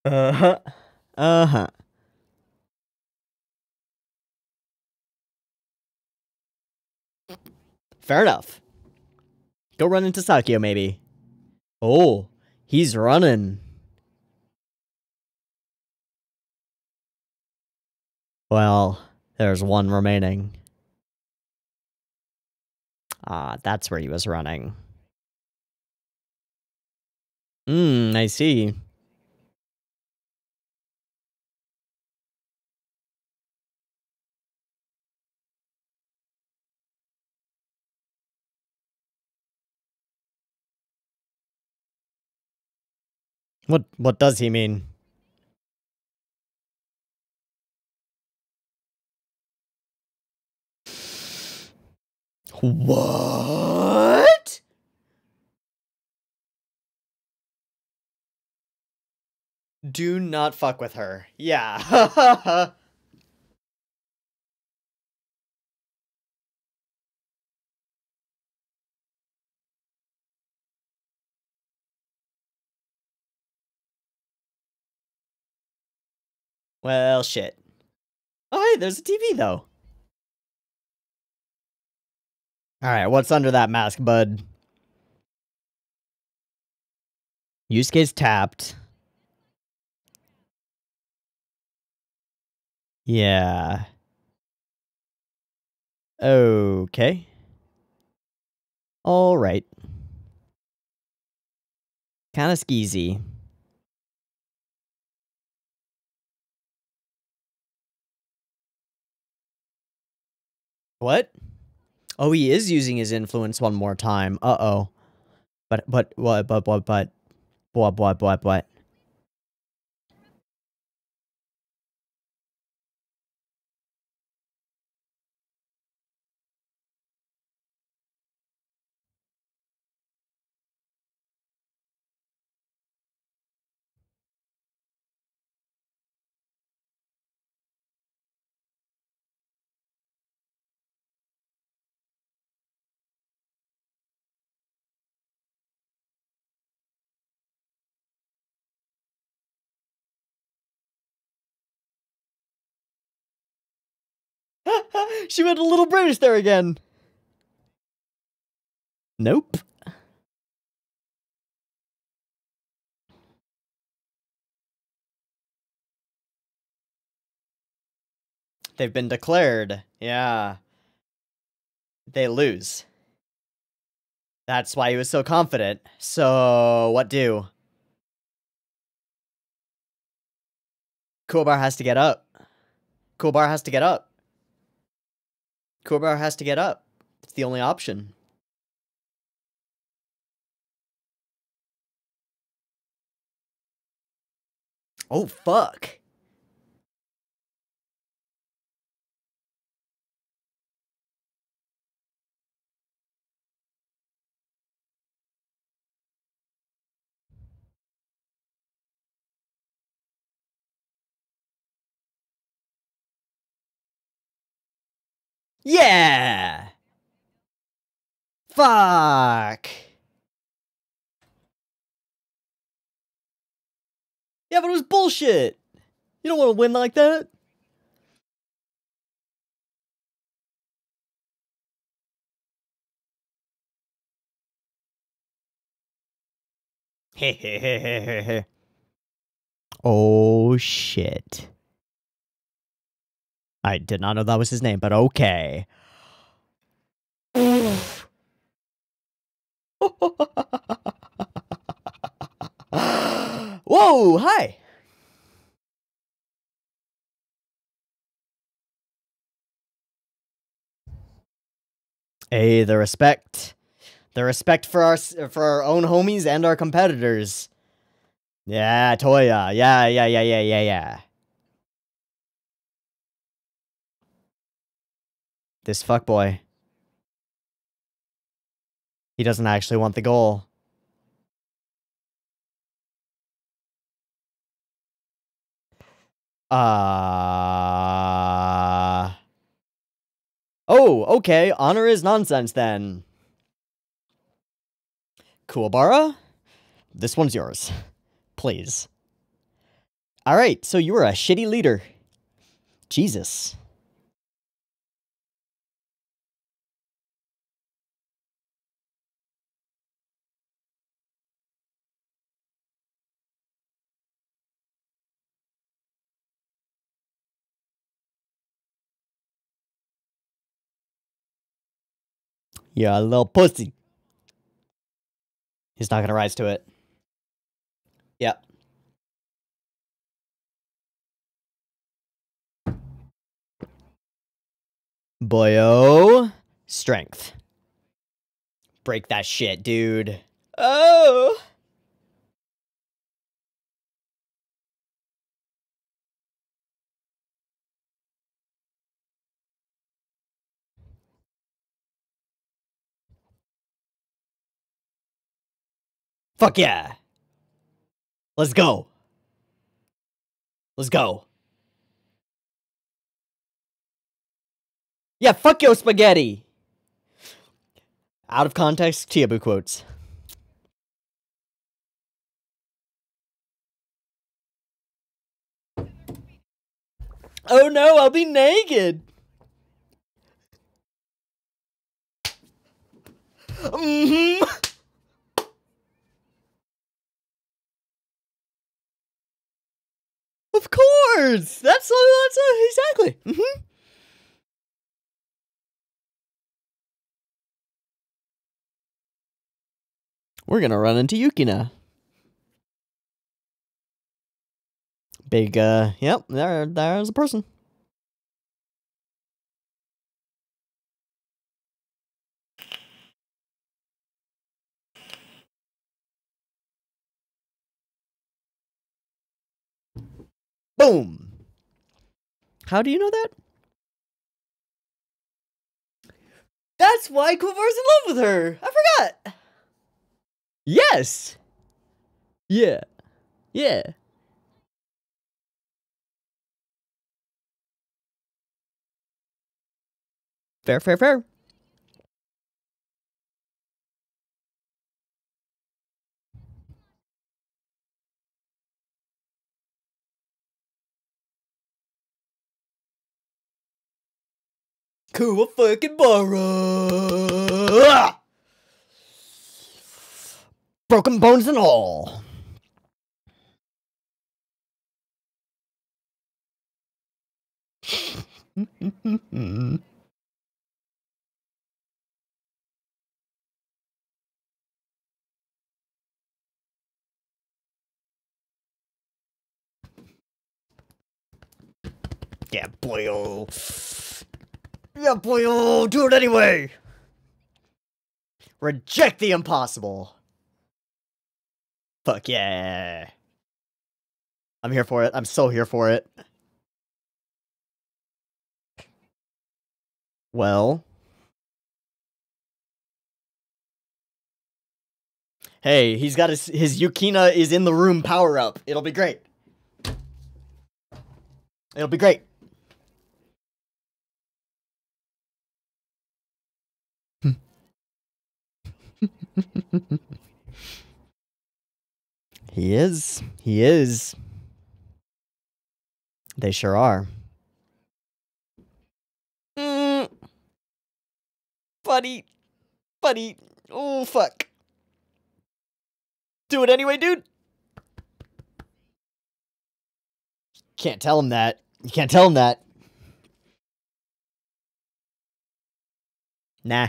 Uh-huh. Uh-huh. Fair enough. Go run into Sakio, maybe. Oh, he's running. Well, there's one remaining. Ah, that's where he was running. I see. What does he mean? What? Do not fuck with her. Yeah. Well, shit. Oh, hey, there's a TV, though. Alright, what's under that mask, bud? Yusuke's tapped. Yeah. Okay. Alright. Kinda skeezy. What? Oh, he is using his influence one more time. Uh-oh. What? What? She went a little British there again. Nope. They've been declared. Yeah. They lose. That's why he was so confident. So, what do? Kuwabara has to get up. Kuwabara has to get up. Kuwabara has to get up. It's the only option. Oh, fuck. Yeah! Fuck! Yeah, but it was bullshit! You don't want to win like that? Hehehehehe. Oh, shit. I did not know that was his name, but okay. Whoa, hi! Hey, the respect. The respect for our own homies and our competitors. Yeah, Toya. Yeah. This fuckboy. He doesn't actually want the goal. Oh, okay. Honor is nonsense then. Kuwabara? This one's yours. Please. Alright, so you were a shitty leader. Jesus. You're a little pussy. He's not gonna rise to it. Yep. Boyo. Strength. Break that shit, dude. Oh! Fuck yeah! Let's go! Let's go! Yeah, fuck yo spaghetti! Out of context, Chiabu quotes. Oh no, I'll be naked! Mm-hmm. Of course! That's exactly. Mm-hmm. We're gonna run into Yukina. Big, yep, there's a person. Boom! How do you know that? That's why Quilvar's in love with her! I forgot! Yes! Yeah. Yeah. Fair, fair, fair. Cool fucking Bara! Broken bones and all. Yeah, boyo. Yeah, boyo. Do it anyway. Reject the impossible. Fuck yeah. I'm here for it. I'm so here for it. Well. Hey, he's got his Yukina is in the room power up. It'll be great. It'll be great. He is. He is. They sure are. Buddy. Buddy. Oh, fuck. Do it anyway, dude. Can't tell him that. You can't tell him that. Nah.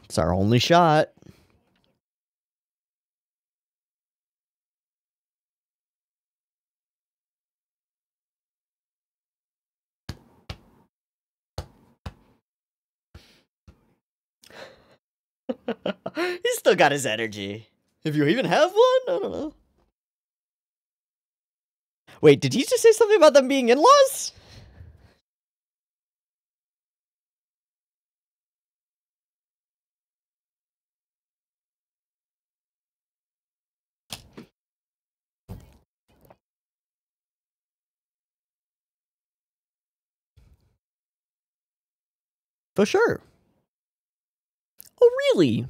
It's our only shot. He's still got his energy. If you even have one? I don't know. Wait, did he just say something about them being in-laws? For sure. Oh, really?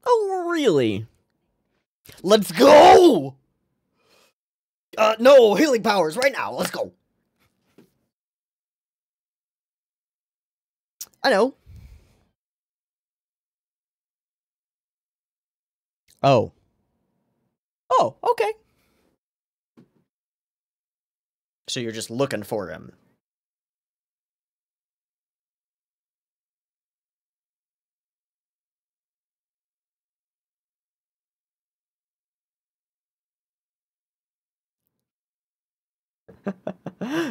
Oh, really? Let's go! No, healing powers right now. Let's go. I know. Oh. Oh, okay. So you're just looking for him.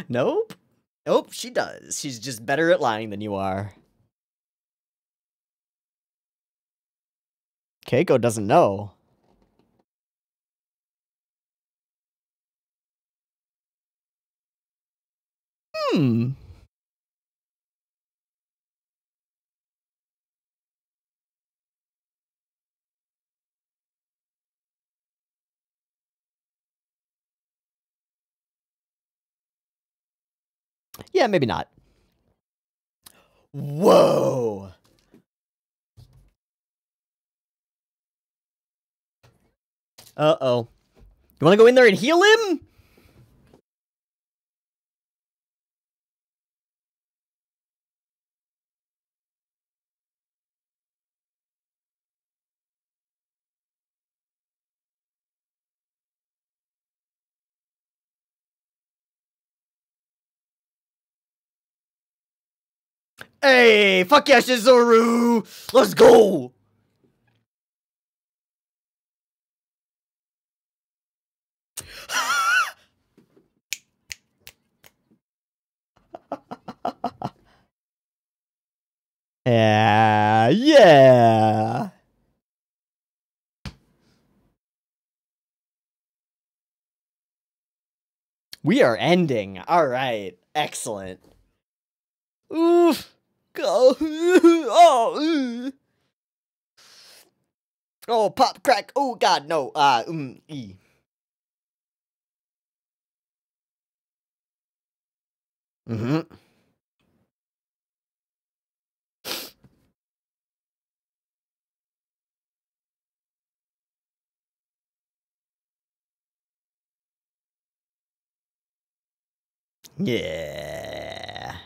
Nope. Nope, she does. She's just better at lying than you are. Keiko doesn't know. Hmm. Yeah, maybe not. Whoa. Uh-oh. You want to go in there and heal him? Hey, fuck yeah, Shizuru! Let's go! Yeah. We are ending. All right. Excellent. Oof. Go. Oh. Oh, pop, crack. Oh, God, no. E. Mm-hmm. Yeah.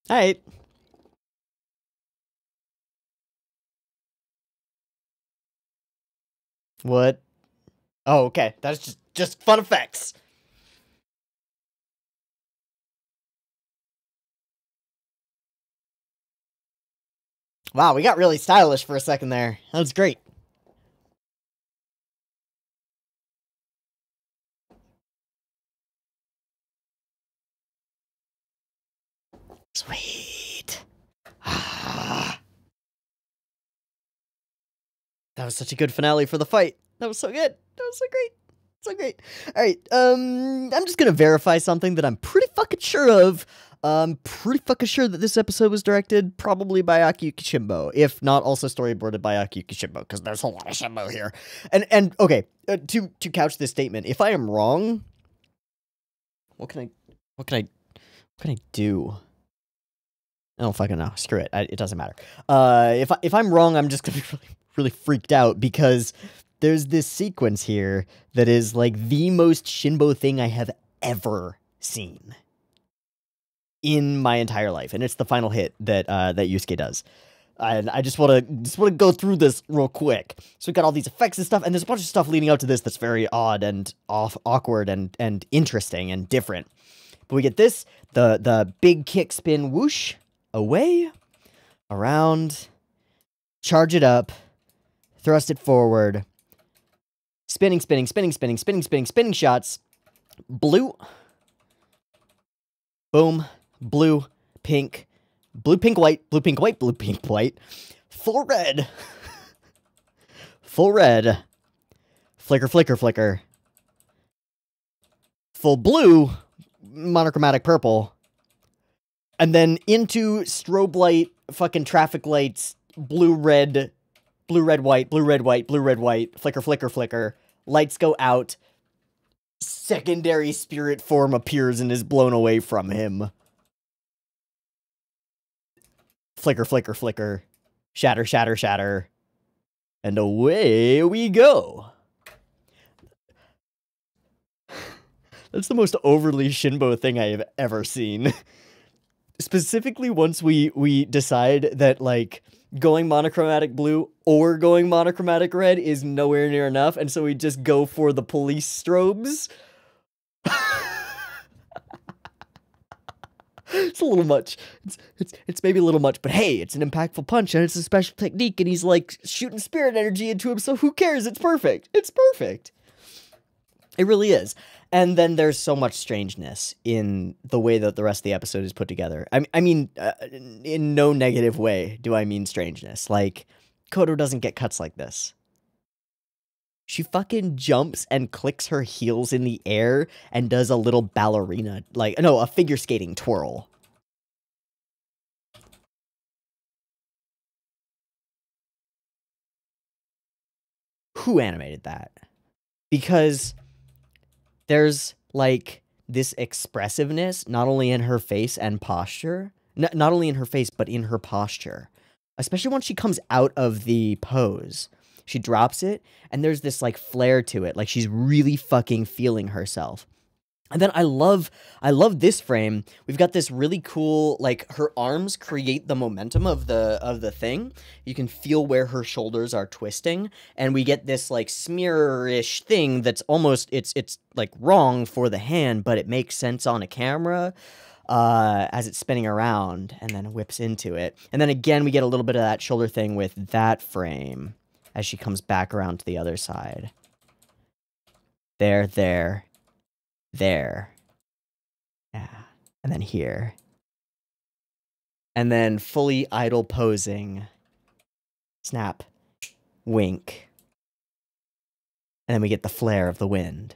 All right. What? Oh, okay. That's just fun effects. Wow, we got really stylish for a second there. That was great. Sweet. That was such a good finale for the fight. That was so good. That was so great. So great. All right. I'm just gonna verify something that I'm pretty fucking sure of. Pretty fucking sure that this episode was directed probably by Akiyuki Shimbo, if not also storyboarded by Akiyuki Shimbo, because there's a lot of Shimbo here. And okay, to couch this statement, if I am wrong, what can I do? I don't fucking know. Screw it. It doesn't matter. If I'm wrong, I'm just gonna be really freaked out because there's this sequence here that is like the most Shinbo thing I have ever seen in my entire life, and it's the final hit that that Yusuke does. And I just want to go through this real quick. So we got all these effects and stuff, and there's a bunch of stuff leading up to this that's very odd and awkward and interesting and different. But we get this, the big kick spin whoosh away, around, charge it up, thrust it forward, spinning shots, blue, boom, blue, pink, white, full red, flicker, full blue, monochromatic purple, and then into strobe light, fucking traffic lights, blue, red, white, flicker, lights go out, secondary spirit form appears and is blown away from him. Flicker, shatter, and away we go. That's the most overly Shinbo thing I have ever seen. specifically once we decide that, like, going monochromatic blue or going monochromatic red is nowhere near enough, and so we just go for the police strobes. It's a little much. It's maybe a little much, but hey, it's an impactful punch, and it's a special technique, and he's, like, shooting spirit energy into him, so who cares? It's perfect. It's perfect. It really is. And then there's so much strangeness in the way that the rest of the episode is put together. I mean, in no negative way do I mean strangeness. Like, Koto doesn't get cuts like this. She fucking jumps and clicks her heels in the air and does a little ballerina, like, no, a figure skating twirl. Who animated that? Because there's, like, this expressiveness, not only in her face and posture, not only in her face, but in her posture. Especially once she comes out of the pose. She drops it, and there's this, like, flair to it. Like, she's really fucking feeling herself. And then I love this frame. We've got this really cool, like, her arms create the momentum of the thing. You can feel where her shoulders are twisting, and we get this, like, smear-ish thing that's almost, it's like, wrong for the hand, but it makes sense on a camera as it's spinning around, and then whips into it. And then again, we get a little bit of that shoulder thing with that frame as she comes back around to the other side. There. Yeah. And then here. And then fully idle posing. Snap. Wink. And then we get the flare of the wind.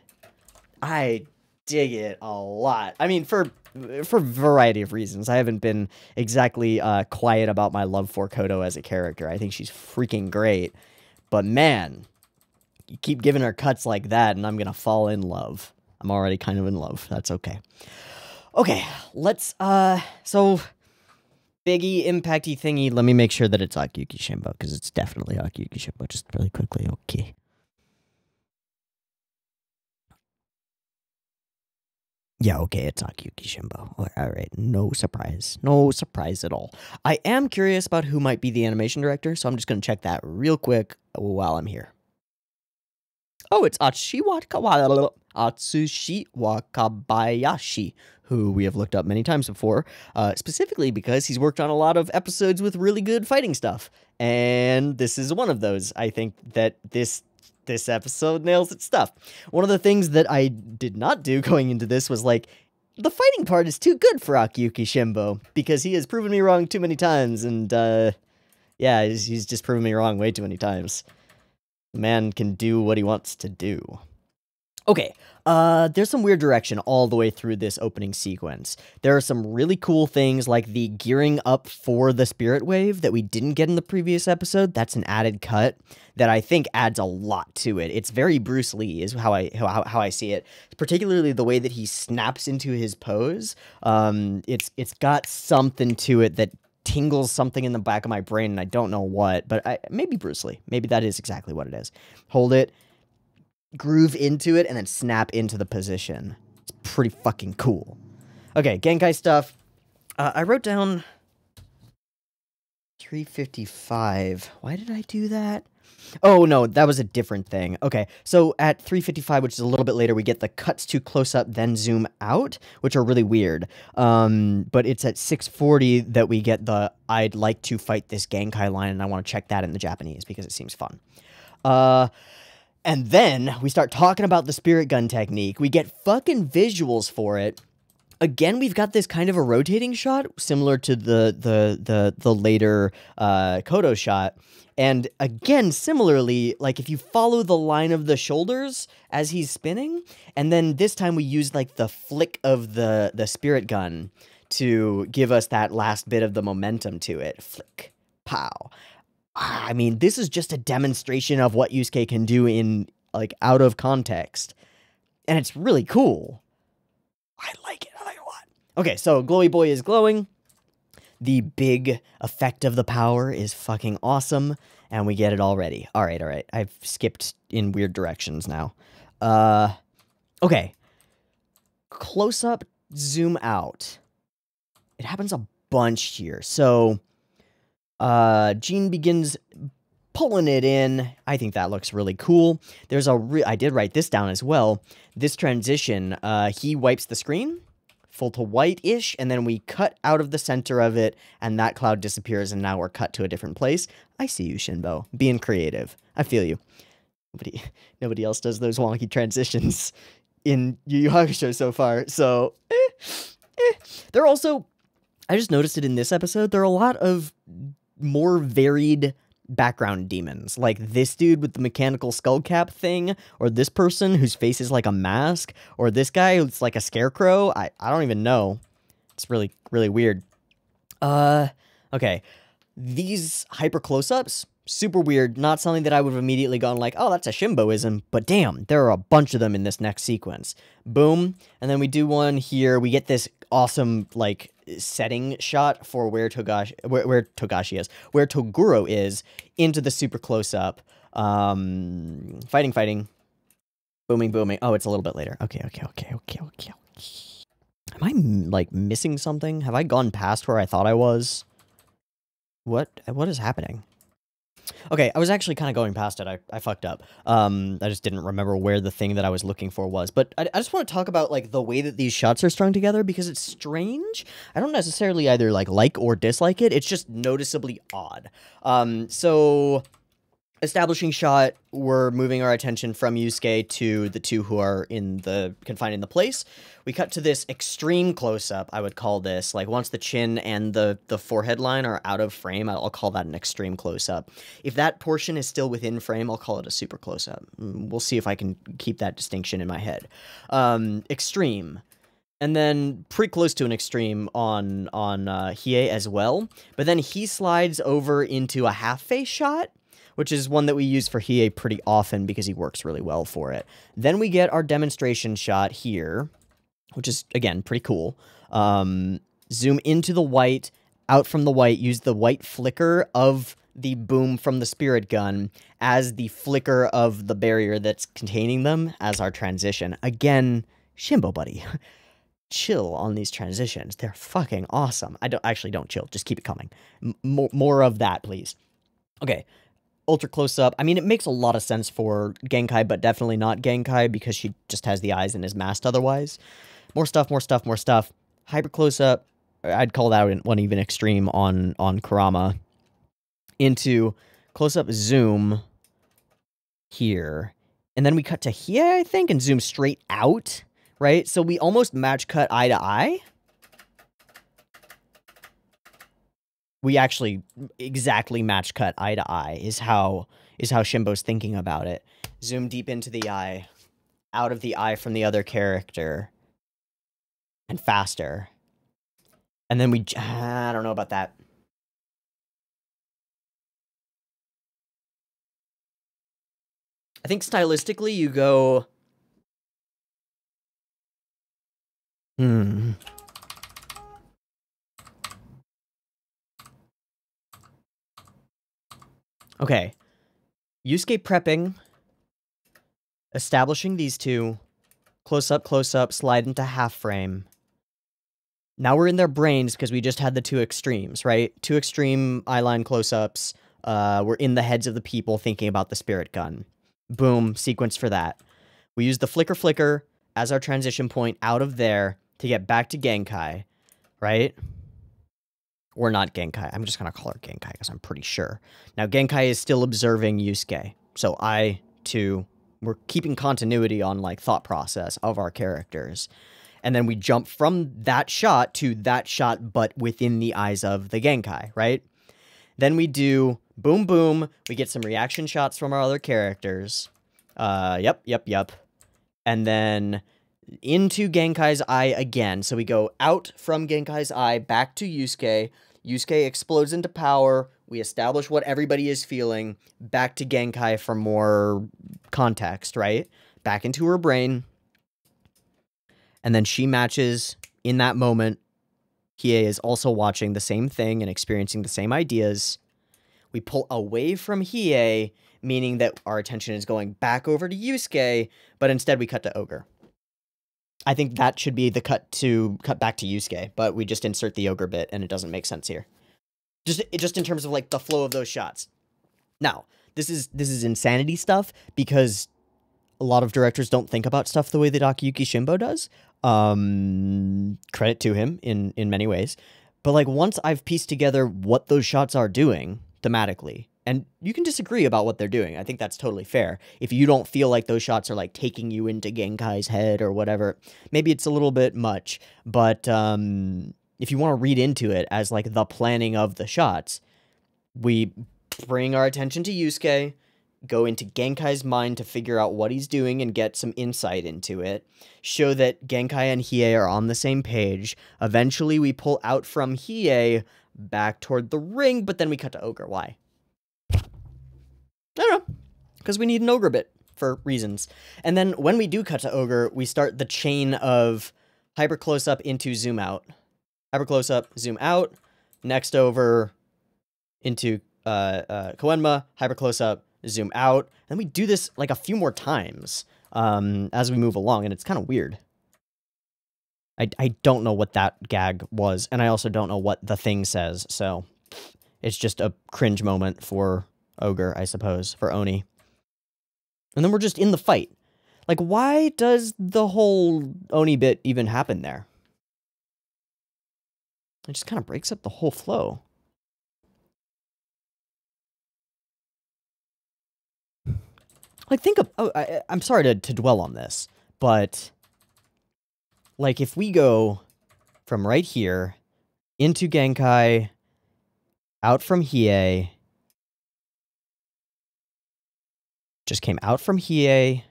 I dig it a lot. I mean, for a variety of reasons. I haven't been exactly quiet about my love for Koto as a character. I think she's freaking great. But man, you keep giving her cuts like that, and I'm gonna fall in love. I'm already kind of in love. That's okay. Okay, let's, so, biggie, impacty thingy. Let me make sure that it's Akiyuki Shimbo, because it's definitely Akiyuki Shimbo, just really quickly. Okay. Yeah, okay, it's Akiyuki Shimbo. Alright, no surprise. No surprise at all. I am curious about who might be the animation director, so I'm just going to check that real quick while I'm here. Oh, it's Atsushi Wakabayashi, who we have looked up many times before, specifically because he's worked on a lot of episodes with really good fighting stuff. And this is one of those. I think that this episode nails its stuff. One of the things that I did not do going into this was, like, the fighting part is too good for Akiyuki Shimbo, because he has proven me wrong too many times, and, yeah, he's just proven me wrong way too many times. The man can do what he wants to do. Okay, there's some weird direction all the way through this opening sequence. There are some really cool things like the gearing up for the spirit wave that we didn't get in the previous episode. That's an added cut that I think adds a lot to it. It's very Bruce Lee is how I see it, particularly the way that he snaps into his pose. It's got something to it that tingles something in the back of my brain, and I don't know what, but maybe Bruce Lee. Maybe that is exactly what it is. Hold it, groove into it, and then snap into the position. It's pretty fucking cool. Okay, Genkai stuff. I wrote down 355. Why did I do that? Oh, no, that was a different thing. Okay, so at 355, which is a little bit later, we get the cuts to close-up, then zoom out, which are really weird. But it's at 640 that we get the I'd like to fight this Genkai line, and I want to check that in the Japanese because it seems fun. And then we start talking about the spirit gun technique. We get fucking visuals for it. Again, we've got this kind of a rotating shot, similar to the later Koto shot. And again, similarly, like if you follow the line of the shoulders as he's spinning, and then this time we use like the flick of the spirit gun to give us that last bit of the momentum to it. Flick, pow. I mean, this is just a demonstration of what Yusuke can do in, like, out of context. And it's really cool. I like it. I like it a lot. Okay, so Glowy Boy is glowing. The big effect of the power is fucking awesome. And we get it already. All right. I've skipped in weird directions now. Okay. Close up, zoom out. It happens a bunch here. So, Jean begins pulling it in. I think that looks really cool. There's I did write this down as well. This transition, he wipes the screen, full to white-ish, and then we cut out of the center of it, and that cloud disappears, and now we're cut to a different place. I see you, Shinbo. Being creative. I feel you. Nobody else does those wonky transitions in Yu Yu Hakusho so far, so There are also, I just noticed it in this episode, there are a lot of more varied background demons, like this dude with the mechanical skull cap thing, or this person whose face is like a mask, or this guy who's like a scarecrow. I don't even know. It's really, really weird. Okay. These hyper close-ups, super weird, not something that I would have immediately gone like, oh, that's a Shimboism, but damn, there are a bunch of them in this next sequence. Boom, and then we do one here, we get this awesome, like, setting shot for where Togashi is, where Toguro is, into the super close-up, fighting, booming, oh, it's a little bit later, okay. Am I, like, missing something? Have I gone past where I thought I was? What is happening? Okay, I was actually kind of going past it. I fucked up. I just didn't remember where the thing that I was looking for was. But I just want to talk about, like, the way that these shots are strung together, because it's strange. I don't necessarily either, like or dislike it. It's just noticeably odd. So, establishing shot, we're moving our attention from Yusuke to the two who are confined in the place. We cut to this extreme close-up, I would call this. Like, once the chin and the forehead line are out of frame, I'll call that an extreme close-up. If that portion is still within frame, I'll call it a super close-up. We'll see if I can keep that distinction in my head. Extreme. And then pretty close to an extreme on Hiei as well. But then he slides over into a half-face shot, which is one that we use for Hiei pretty often because he works really well for it. Then we get our demonstration shot here, which is, again, pretty cool. Zoom into the white, out from the white, use the white flicker of the boom from the spirit gun as the flicker of the barrier that's containing them as our transition. Again, Shimbo buddy, chill on these transitions. They're fucking awesome. Don't chill. Just keep it coming. More of that, please. Okay. Ultra close-up. I mean, it makes a lot of sense for Genkai, but definitely not Genkai, because she just has the eyes and is masked otherwise. More stuff. Hyper close-up. I'd call that one even extreme on Kurama. Into close-up zoom here. And then we cut to here, I think, and zoom straight out, right? So we almost match cut eye to eye. We actually exactly match cut eye to eye is how Shimbo's thinking about it. Zoom deep into the eye, out of the eye from the other character, and faster. And then I don't know about that. I think stylistically you go, Okay, Yusuke prepping, establishing these two, close up, slide into half frame. Now we're in their brains because we just had the two extremes, right? Two extreme eyeline close-ups. We're in the heads of the people thinking about the spirit gun. Boom, sequence for that. We use the flicker as our transition point out of there to get back to Genkai, right? Or not Genkai. I'm just going to call her Genkai because I'm pretty sure. Now, Genkai is still observing Yusuke. So we're keeping continuity on, like, thought process of our characters. And then we jump from that shot to that shot, but within the eyes of the Genkai, right? Then we do boom, boom. We get some reaction shots from our other characters. Yep. And then into Genkai's eye again. So we go out from Genkai's eye, back to Yusuke. Yusuke explodes into power. We establish what everybody is feeling. Back to Genkai for more context, right? Back into her brain. And then she matches in that moment. Hiei is also watching the same thing and experiencing the same ideas. We pull away from Hiei, meaning that our attention is going back over to Yusuke, but instead we cut to Ogre. I think that should be the cut back to Yusuke, but we just insert the ogre bit and it doesn't make sense here. Just in terms of like the flow of those shots. Now, this is insanity stuff because a lot of directors don't think about stuff the way that Akiyuki Shimbo does. Credit to him in many ways. But like once I've pieced together what those shots are doing thematically, and you can disagree about what they're doing. I think that's totally fair. If you don't feel like those shots are like taking you into Genkai's head or whatever, maybe it's a little bit much. But if you want to read into it as like the planning of the shots, we bring our attention to Yusuke, go into Genkai's mind to figure out what he's doing and get some insight into it, show that Genkai and Hiei are on the same page. Eventually we pull out from Hiei back toward the ring, but then we cut to Ogre. Why? I don't know, because we need an Ogre bit for reasons. And then when we do cut to Ogre, we start the chain of hyper close-up into zoom out. Hyper close-up, zoom out, next over into Koenma, hyper close-up, zoom out. And we do this like a few more times as we move along, and it's kind of weird. I don't know what that gag was, and I also don't know what the thing says, so it's just a cringe moment for Ogre, I suppose, for Oni. And then we're just in the fight. Like, why does the whole Oni bit even happen there? It just kind of breaks up the whole flow. Like, think of... Oh, I'm sorry to dwell on this, but... Like, if we go from right here into Genkai, out from Hiei... Just came out from Hiei.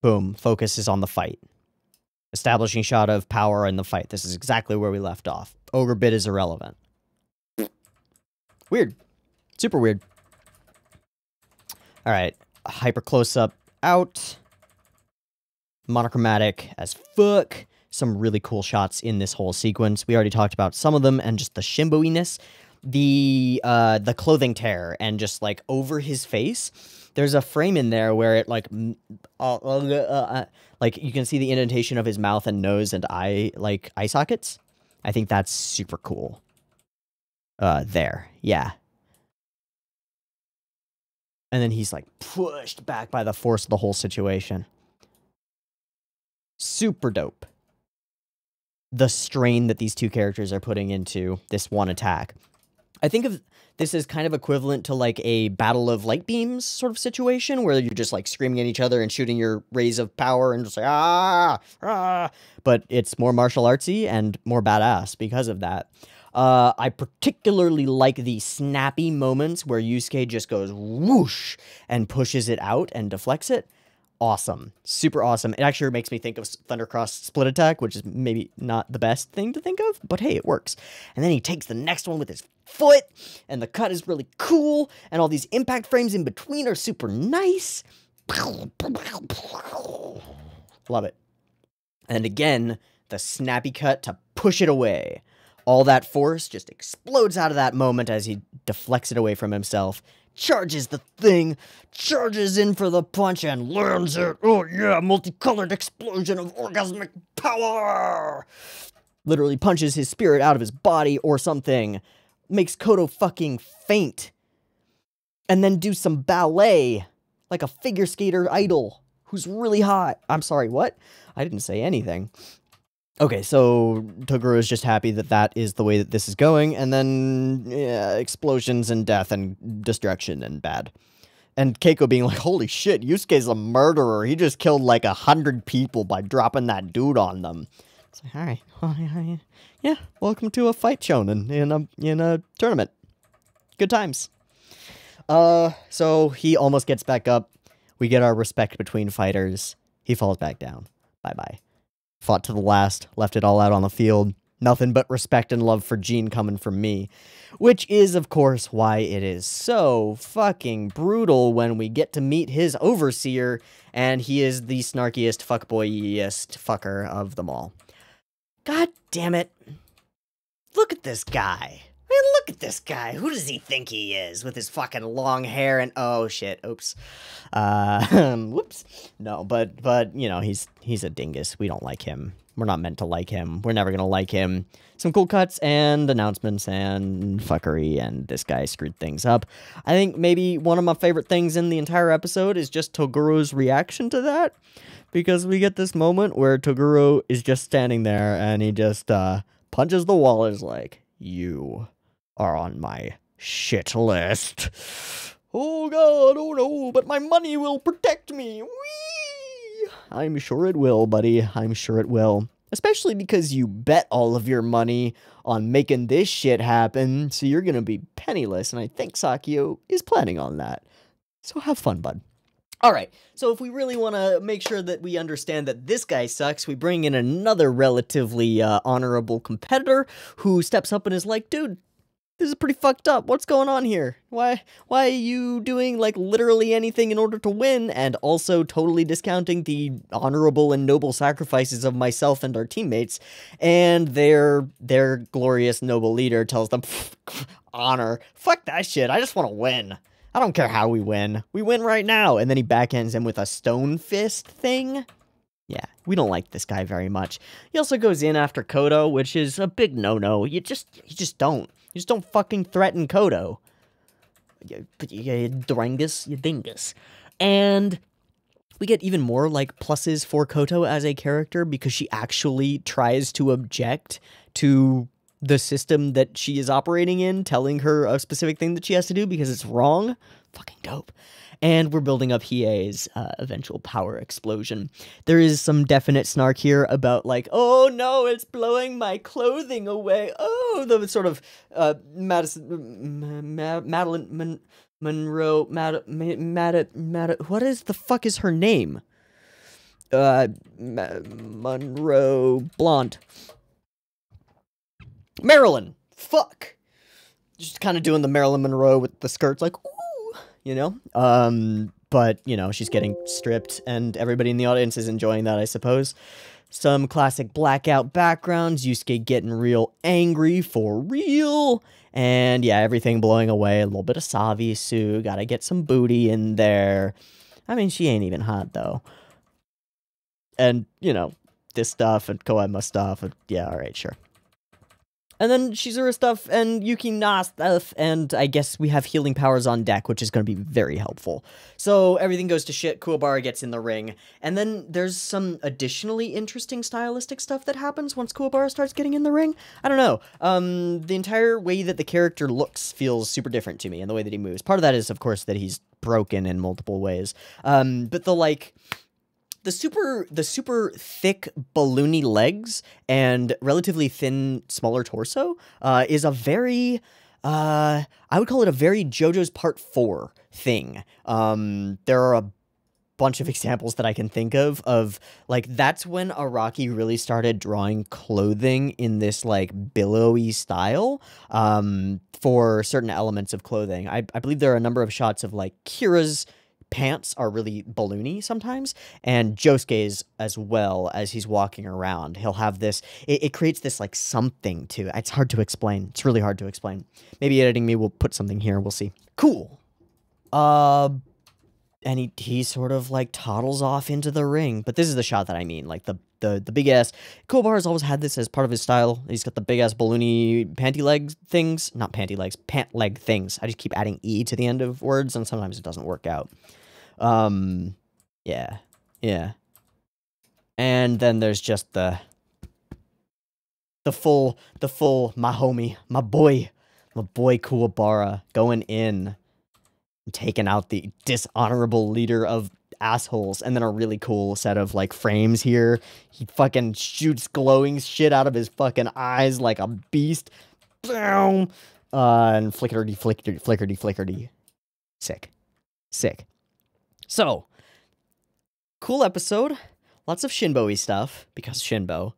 Boom. Focus is on the fight. Establishing shot of power in the fight. This is exactly where we left off. Ogre bit is irrelevant. Weird. Super weird. Alright. Hyper close-up out. Monochromatic as fuck. Some really cool shots in this whole sequence. We already talked about some of them and just the Shimbo-iness. The clothing tear and just like over his face, there's a frame in there where it like you can see the indentation of his mouth and nose and eye sockets. I think that's super cool. There, yeah. And then he's like pushed back by the force of the whole situation. Super dope. The strain that these two characters are putting into this one attack. I think of this as kind of equivalent to like a battle of light beams sort of situation where you're just like screaming at each other and shooting your rays of power and just like, ah, but it's more martial artsy and more badass because of that. I particularly like the snappy moments where Yusuke just goes whoosh and pushes it out and deflects it. Awesome. Super awesome. It actually makes me think of Thundercross Split Attack, which is maybe not the best thing to think of, but hey, it works. And then he takes the next one with his foot, and the cut is really cool, and all these impact frames in between are super nice. Love it. And again, the snappy cut to push it away. All that force just explodes out of that moment as he deflects it away from himself. Charges the thing, charges in for the punch, and lands it. Oh yeah, multicolored explosion of orgasmic power! Literally punches his spirit out of his body or something. Makes Koto fucking faint. And then do some ballet. Like a figure skater idol who's really hot. I'm sorry, what? I didn't say anything. Okay, so Toguro is just happy that that is the way that this is going, and then, yeah, explosions and death and destruction and bad. And Keiko being like, holy shit, Yusuke's a murderer. He just killed like 100 people by dropping that dude on them. It's like, alright, well, yeah, welcome to a fight shonen in a tournament. Good times. So he almost gets back up. We get our respect between fighters. He falls back down. Bye-bye. Fought to the last, left it all out on the field. Nothing but respect and love for Gene coming from me. Which is, of course, why it is so fucking brutal when we get to meet his overseer, and he is the snarkiest, fuckboyiest fucker of them all. God damn it. Look at this guy. I mean, look at this guy? Who does he think he is with his fucking long hair and oh shit, oops. Whoops. No, but you know, he's a dingus. We don't like him. We're not meant to like him. We're never gonna like him. Some cool cuts and announcements and fuckery, and this guy screwed things up. I think maybe one of my favorite things in the entire episode is just Toguro's reaction to that, because we get this moment where Toguro is just standing there and he just punches the wall and is like, "You are on my shit list. Oh god, oh no, but my money will protect me. Whee! I'm sure it will, buddy. I'm sure it will. Especially because you bet all of your money on making this shit happen, so you're gonna be penniless, and I think Sakio is planning on that. So have fun, bud." Alright, so if we really want to make sure that we understand that this guy sucks, we bring in another relatively honorable competitor who steps up and is like, "Dude, this is pretty fucked up. What's going on here? Why are you doing, like, literally anything in order to win?" And also totally discounting the honorable and noble sacrifices of myself and our teammates. And their glorious noble leader tells them, "Honor? Fuck that shit. I just want to win. I don't care how we win. We win right now." And then he backhands him with a stone fist thing. Yeah, we don't like this guy very much. He also goes in after Kodo, which is a big no-no. You just don't. You just don't fucking threaten Kodo. You dingus. And we get even more, like, pluses for Koto as a character because she actually tries to object to the system that she is operating in, telling her a specific thing that she has to do because it's wrong. Fucking dope. And we're building up Hiei's eventual power explosion. There is some definite snark here about, like, "Oh no, it's blowing my clothing away." Oh, the sort of Madeline Monroe, what is the fuck is her name? Monroe Blonde. Marilyn. Fuck. Just kind of doing the Marilyn Monroe with the skirts, like, ooh, you know? But, you know, she's getting stripped, and everybody in the audience is enjoying that, I suppose. Some classic blackout backgrounds, Yusuke getting real angry for real, and yeah, everything blowing away, a little bit of Savisu, gotta get some booty in there. I mean, she ain't even hot, though. And, you know, this stuff, and Koema stuff, and yeah, alright, sure. And then Shizuru stuff, and Yuki Na stuff, and I guess we have healing powers on deck, which is going to be very helpful. So everything goes to shit, Kuwabara gets in the ring, and then there's some additionally interesting stylistic stuff that happens once Kuwabara starts getting in the ring. I don't know, the entire way that the character looks feels super different to me, and the way that he moves. Part of that is, of course, that he's broken in multiple ways, but the, like, the super thick balloony legs and relatively thin, smaller torso is a very, I would call it a very JoJo's Part 4 thing. There are a bunch of examples that I can think of, like, that's when Araki really started drawing clothing in this, like, billowy style, for certain elements of clothing. I believe there are a number of shots of, like, Kira's pants are really balloony sometimes, and Josuke's as well, as he's walking around. He'll have this, it creates this, like, something to it. It's hard to explain. It's really hard to explain. Maybe editing me will put something here. We'll see. Cool. And he sort of, like, toddles off into the ring. But this is the shot that I mean, like, the big ass. Kuwabara's always had this as part of his style. He's got the big ass balloony panty leg things. Not panty legs, pant leg things. I just keep adding E to the end of words, and sometimes it doesn't work out. Yeah. And then there's just the full, my homie, my boy Kuwabara going in and taking out the dishonorable leader of assholes, and then a really cool set of, like, frames here. He fucking shoots glowing shit out of his fucking eyes like a beast. And flickerty. Sick. So, cool episode. Lots of Shinbo-y stuff, because Shinbo.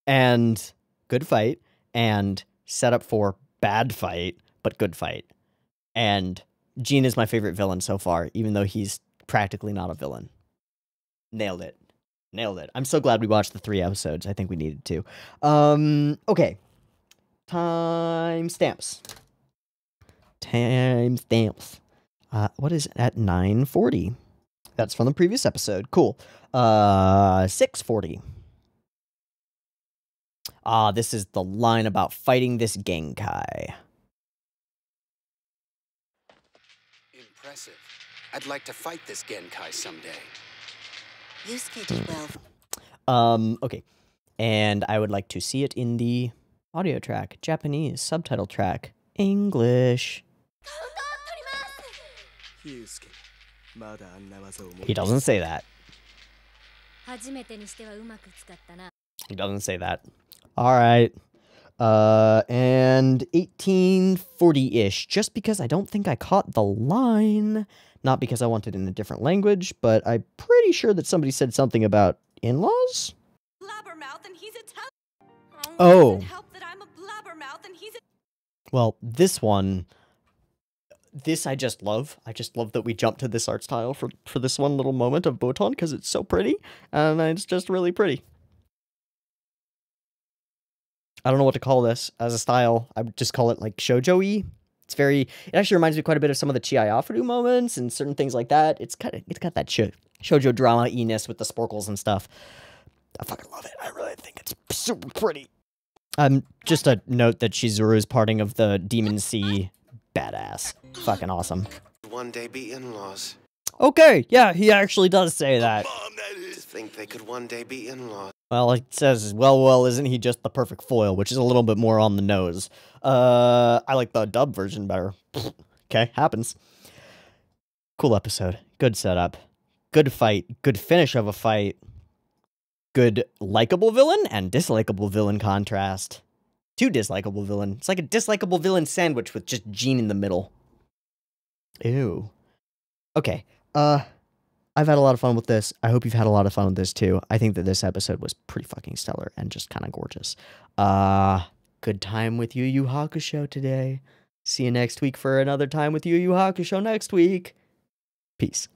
And good fight. And setup for bad fight, but good fight. And Gene is my favorite villain so far, even though he's practically not a villain. Nailed it. I'm so glad we watched the 3 episodes. I think we needed to. Okay. Time stamps. Timestamps. What is it at 9:40? That's from the previous episode. Cool. 6:40. This is the line about fighting this Genkai. Impressive. I'd like to fight this Genkai someday. Yusuke did well. Okay. And I would like to see it in the audio track, Japanese, subtitle track, English. He doesn't say that. He doesn't say that. Alright. And 1840-ish, just because I don't think I caught the line. Not because I want it in a different language, but I'm pretty sure that somebody said something about in-laws? Oh. Well, this one, this I just love. I just love that we jumped to this art style for this one little moment of Botan, because it's so pretty, and it's just really pretty. I don't know what to call this as a style. I would just call it like shoujo-y. It actually reminds me quite a bit of some of the Chiayafuru moments and certain things like that. It's got that shoujo drama-iness with the sporkles and stuff. I fucking love it. I really think it's super pretty. Just a note that Chizuru's parting of the Demon Sea, badass. Fucking awesome. One day be in-laws. Okay, yeah, he actually does say that. Mom, that To is. think they could one day be in-laws. Well, it says, well, isn't he just the perfect foil, which is a little bit more on the nose. I like the dub version better. Okay, happens. Cool episode. Good setup. Good fight. Good finish of a fight. Good likable villain and dislikable villain contrast. Two dislikable villain. It's like a dislikable villain sandwich with just Jean in the middle. Ew. Okay. I've had a lot of fun with this. I hope you've had a lot of fun with this too. I think that this episode was pretty fucking stellar and just kind of gorgeous. Good time with Yu Yu Hakusho today. See you next week for another time with Yu Yu Hakusho next week. Peace.